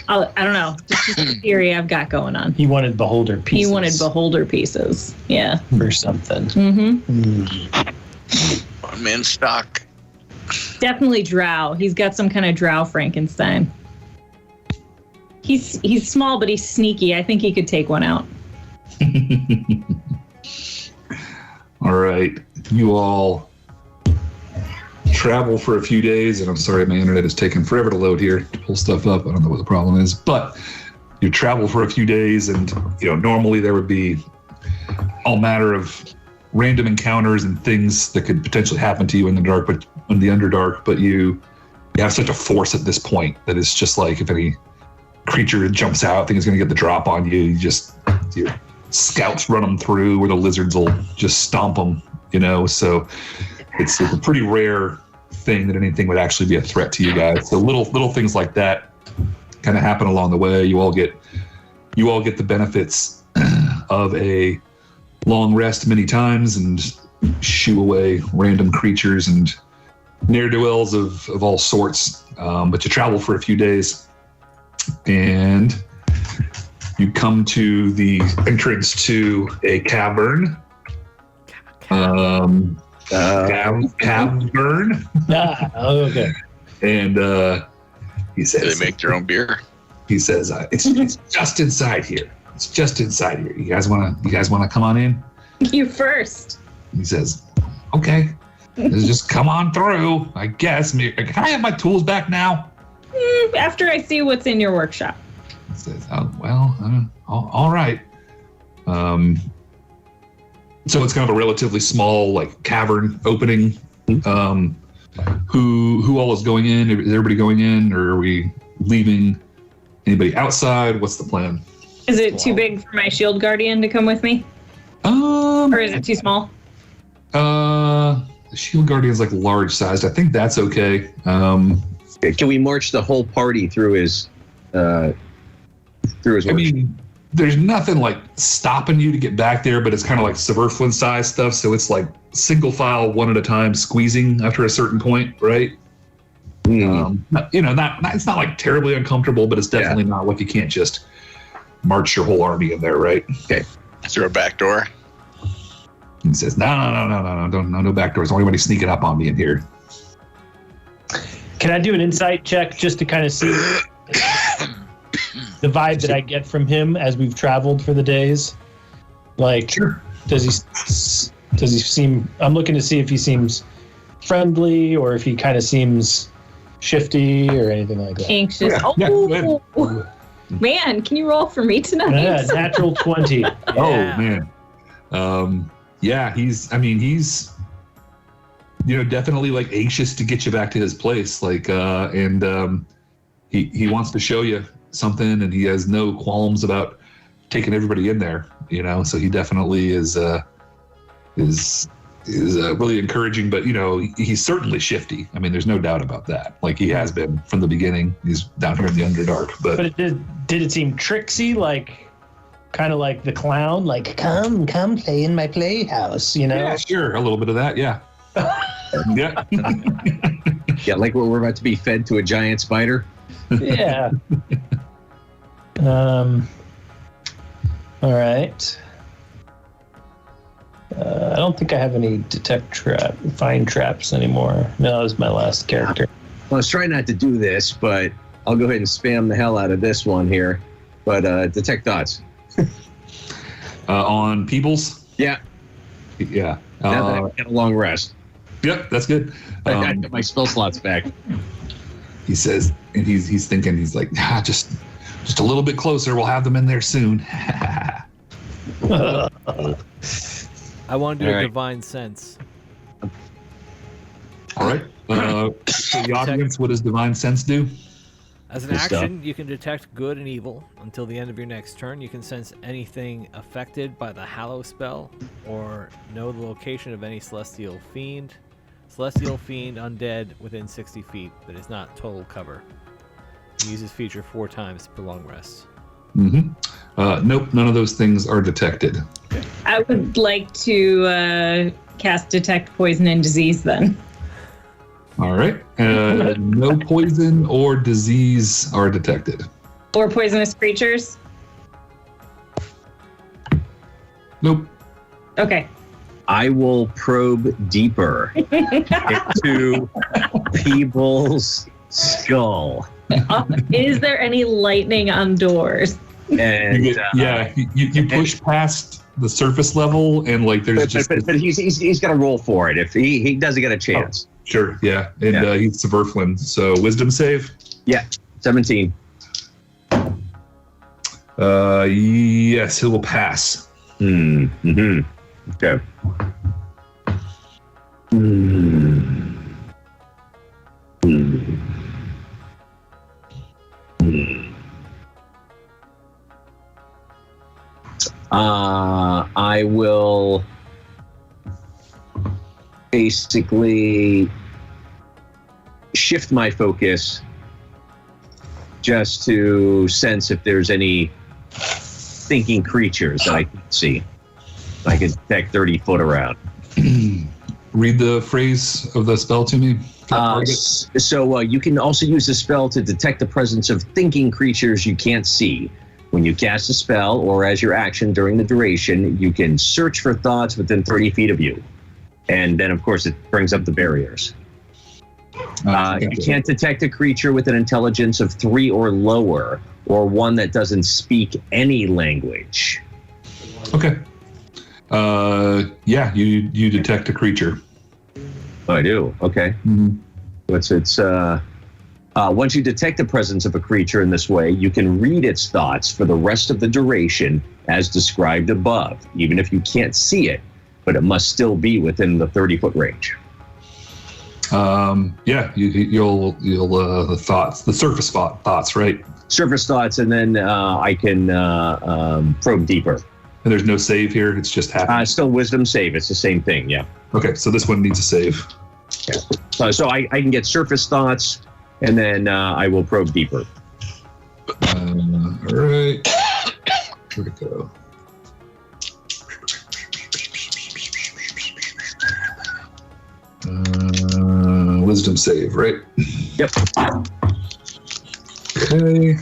Speaker 7: I don't know. Just a theory I've got going on.
Speaker 10: He wanted beholder pieces.
Speaker 7: He wanted beholder pieces. Yeah.
Speaker 10: For something.
Speaker 9: I'm in stock.
Speaker 7: Definitely Drow. He's got some kind of Drow Frankenstein. He's small, but he's sneaky. I think he could take one out.
Speaker 5: All right. You all travel for a few days, and I'm sorry my internet is taking forever to load here to pull stuff up. I don't know what the problem is, but you travel for a few days, and normally there would be all manner of random encounters and things that could potentially happen to you in the dark, but in the Underdark. But you have such a force at this point that it's just like if any creature jumps out, I think it's going to get the drop on you. Your scouts run them through, or the lizards will just stomp them. So it's a pretty rare thing that anything would actually be a threat to you guys. So little things like that kind of happen along the way. You all get the benefits of a long rest many times and shoo away random creatures and ne'er-do-wells of all sorts. But you travel for a few days, and you come to the entrance to a cavern. Cavern.
Speaker 10: Okay.
Speaker 5: And he says,
Speaker 9: Do they make their own beer?
Speaker 5: He says, it's just inside here. It's just inside here. You guys wanna come on in?
Speaker 7: You first.
Speaker 5: He says, okay. Just come on through, I guess. Can I have my tools back now?
Speaker 7: After I see what's in your workshop.
Speaker 5: He says, all right. So it's kind of a relatively small, like, cavern opening. Who all is going in? Is everybody going in, or are we leaving anybody outside? What's the plan?
Speaker 7: Is it too big for my shield guardian to come with me? Or is it too small?
Speaker 5: The shield guardian's like large sized. I think that's okay.
Speaker 6: Can we march the whole party through his workshop?
Speaker 5: I mean, there's nothing like stopping you to get back there, but it's kind of like Suburflin size stuff. So it's like single file, one at a time, squeezing after a certain point, right? It's not like terribly uncomfortable, but it's definitely not like you can't just march your whole army in there, right?
Speaker 6: Okay.
Speaker 9: Is there a back door?
Speaker 5: He says, no back doors. Don't anybody sneaking up on me in here.
Speaker 10: Can I do an insight check just to kind of see the vibe that I get from him as we've traveled for the days? Like,
Speaker 5: sure.
Speaker 10: Does he seem? I'm looking to see if he seems friendly or if he kind of seems
Speaker 11: shifty or anything like that?
Speaker 7: Anxious.
Speaker 5: Yeah,
Speaker 7: Oh,
Speaker 5: go ahead.
Speaker 7: man, can you roll for me tonight?
Speaker 10: Yeah, natural 20.
Speaker 5: Oh man. He's definitely like anxious to get you back to his place. Like he wants to show you something, and he has no qualms about taking everybody in there, so he definitely is really encouraging, but he's certainly shifty. I mean, there's no doubt about that. Like he has been from the beginning. He's down here in the Underdark, but
Speaker 11: But did it seem tricksy, like kind of like the clown, like come play in my playhouse,
Speaker 5: yeah, sure, a little bit of that, yeah. Yeah.
Speaker 6: Yeah, like we're about to be fed to a giant spider.
Speaker 11: Yeah. All right. I don't think I have any find traps anymore. No, that was my last character.
Speaker 6: Well, I was trying not to do this, but I'll go ahead and spam the hell out of this one here. But detect thoughts.
Speaker 5: On Peebles?
Speaker 6: Yeah.
Speaker 5: Yeah.
Speaker 6: Now that I've got a long rest.
Speaker 5: Yep, that's good.
Speaker 6: I got my spell slots back.
Speaker 5: He says, and he's thinking, he's like, just a little bit closer. We'll have them in there soon.
Speaker 8: I want to do
Speaker 6: All
Speaker 8: a
Speaker 6: right.
Speaker 8: divine sense.
Speaker 5: All right. For the audience, what does divine sense do?
Speaker 8: As an
Speaker 6: Good stuff.
Speaker 8: action, you can detect good and evil. Until the end of your next turn, you can sense anything affected by the Hallow spell, or know the location of any celestial fiend, undead within 60 feet, but is not total cover. You use this feature 4 times per long rest.
Speaker 5: Mm-hmm. Nope, none of those things are detected.
Speaker 7: I would like to cast Detect Poison and Disease then.
Speaker 5: All right. No poison or disease are detected.
Speaker 7: Or poisonous creatures.
Speaker 5: Nope.
Speaker 7: Okay.
Speaker 6: I will probe deeper into Peebles' skull.
Speaker 7: Is there any lightning on doors?
Speaker 6: And
Speaker 5: you push past the surface level, and like there's
Speaker 6: but he's got to roll for it. If he doesn't get a chance.
Speaker 5: Oh, sure, yeah, and he's Subverflin, so wisdom save.
Speaker 6: Yeah, 17.
Speaker 5: Yes, he will pass.
Speaker 6: Mm-hmm. Okay. I will basically shift my focus just to sense if there's any thinking creatures that I can see. I can detect 30 foot around.
Speaker 5: Read the phrase of the spell to me.
Speaker 6: So you can also use the spell to detect the presence of thinking creatures you can't see. When you cast a spell, or as your action during the duration, you can search for thoughts within 30 feet of you. And then, of course, it brings up the barriers. You can't detect a creature with an intelligence of 3 or lower, or one that doesn't speak any language.
Speaker 5: Okay. You detect a creature.
Speaker 6: Oh, I do. Okay.
Speaker 5: Mm-hmm.
Speaker 6: Once you detect the presence of a creature in this way, you can read its thoughts for the rest of the duration as described above, even if you can't see it, but it must still be within the 30-foot range.
Speaker 5: You'll the thoughts, the surface thoughts, right?
Speaker 6: Surface thoughts, and then I can probe deeper.
Speaker 5: And there's no save here. It's just happening.
Speaker 6: Still wisdom save. It's the same thing. Yeah.
Speaker 5: Okay, so this one needs a save.
Speaker 6: Yeah. So I can get surface thoughts, and then I will probe deeper.
Speaker 5: All right. Here we go. Wisdom save, right?
Speaker 6: Yep.
Speaker 5: Okay.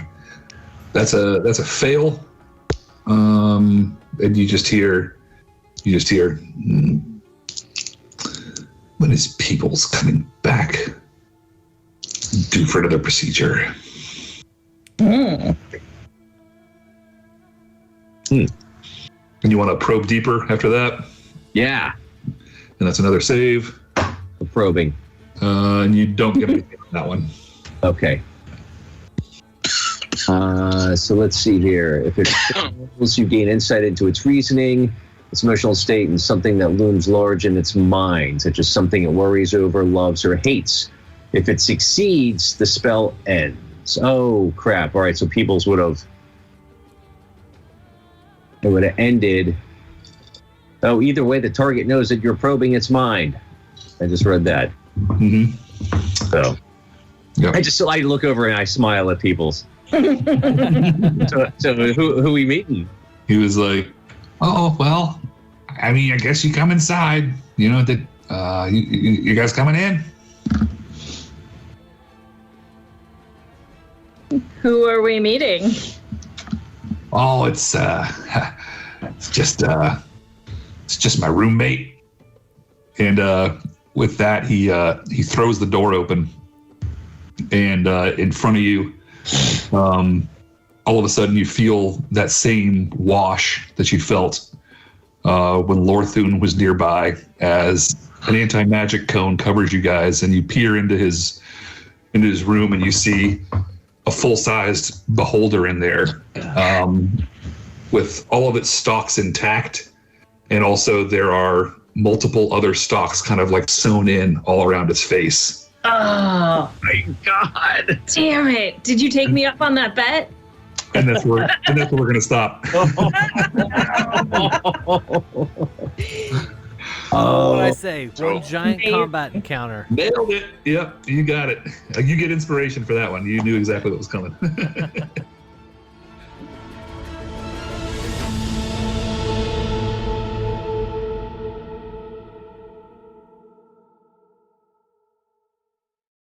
Speaker 5: That's a fail. And you just hear when is Peoples coming back? Due for another procedure. And you want to probe deeper after that?
Speaker 6: Yeah.
Speaker 5: And that's another save.
Speaker 6: Probing.
Speaker 5: And you don't get anything on that one.
Speaker 6: Okay. So let's see here. If it fails, you gain insight into its reasoning, its emotional state, and something that looms large in its mind, such as something it worries over, loves, or hates. If it succeeds, the spell ends. Oh, crap. All right, so Peoples would have ended. Oh, either way, the target knows that you're probing its mind. I just read that.
Speaker 5: Mm-hmm.
Speaker 6: So
Speaker 5: Yep.
Speaker 6: I look over and I smile at Peoples. So who we meeting?
Speaker 5: He was like, "Oh well, I mean, I guess you come inside. You know that you guys coming in?"
Speaker 7: Who are we meeting?
Speaker 5: Oh, it's just my roommate. And with that, he throws the door open, and in front of you, all of a sudden you feel that same wash that you felt when Lorthun was nearby, as an anti-magic cone covers you guys, and you peer into his room, and you see a full-sized beholder in there, with all of its stalks intact, and also there are multiple other stalks kind of like sewn in all around its face.
Speaker 7: Oh
Speaker 6: My God!
Speaker 7: damn it! Did you take me up on that bet?
Speaker 5: And that's where we're gonna stop.
Speaker 8: What did I say? One giant combat encounter.
Speaker 5: Nailed it. Yep, you got it. You get inspiration for that one. You knew exactly what was coming.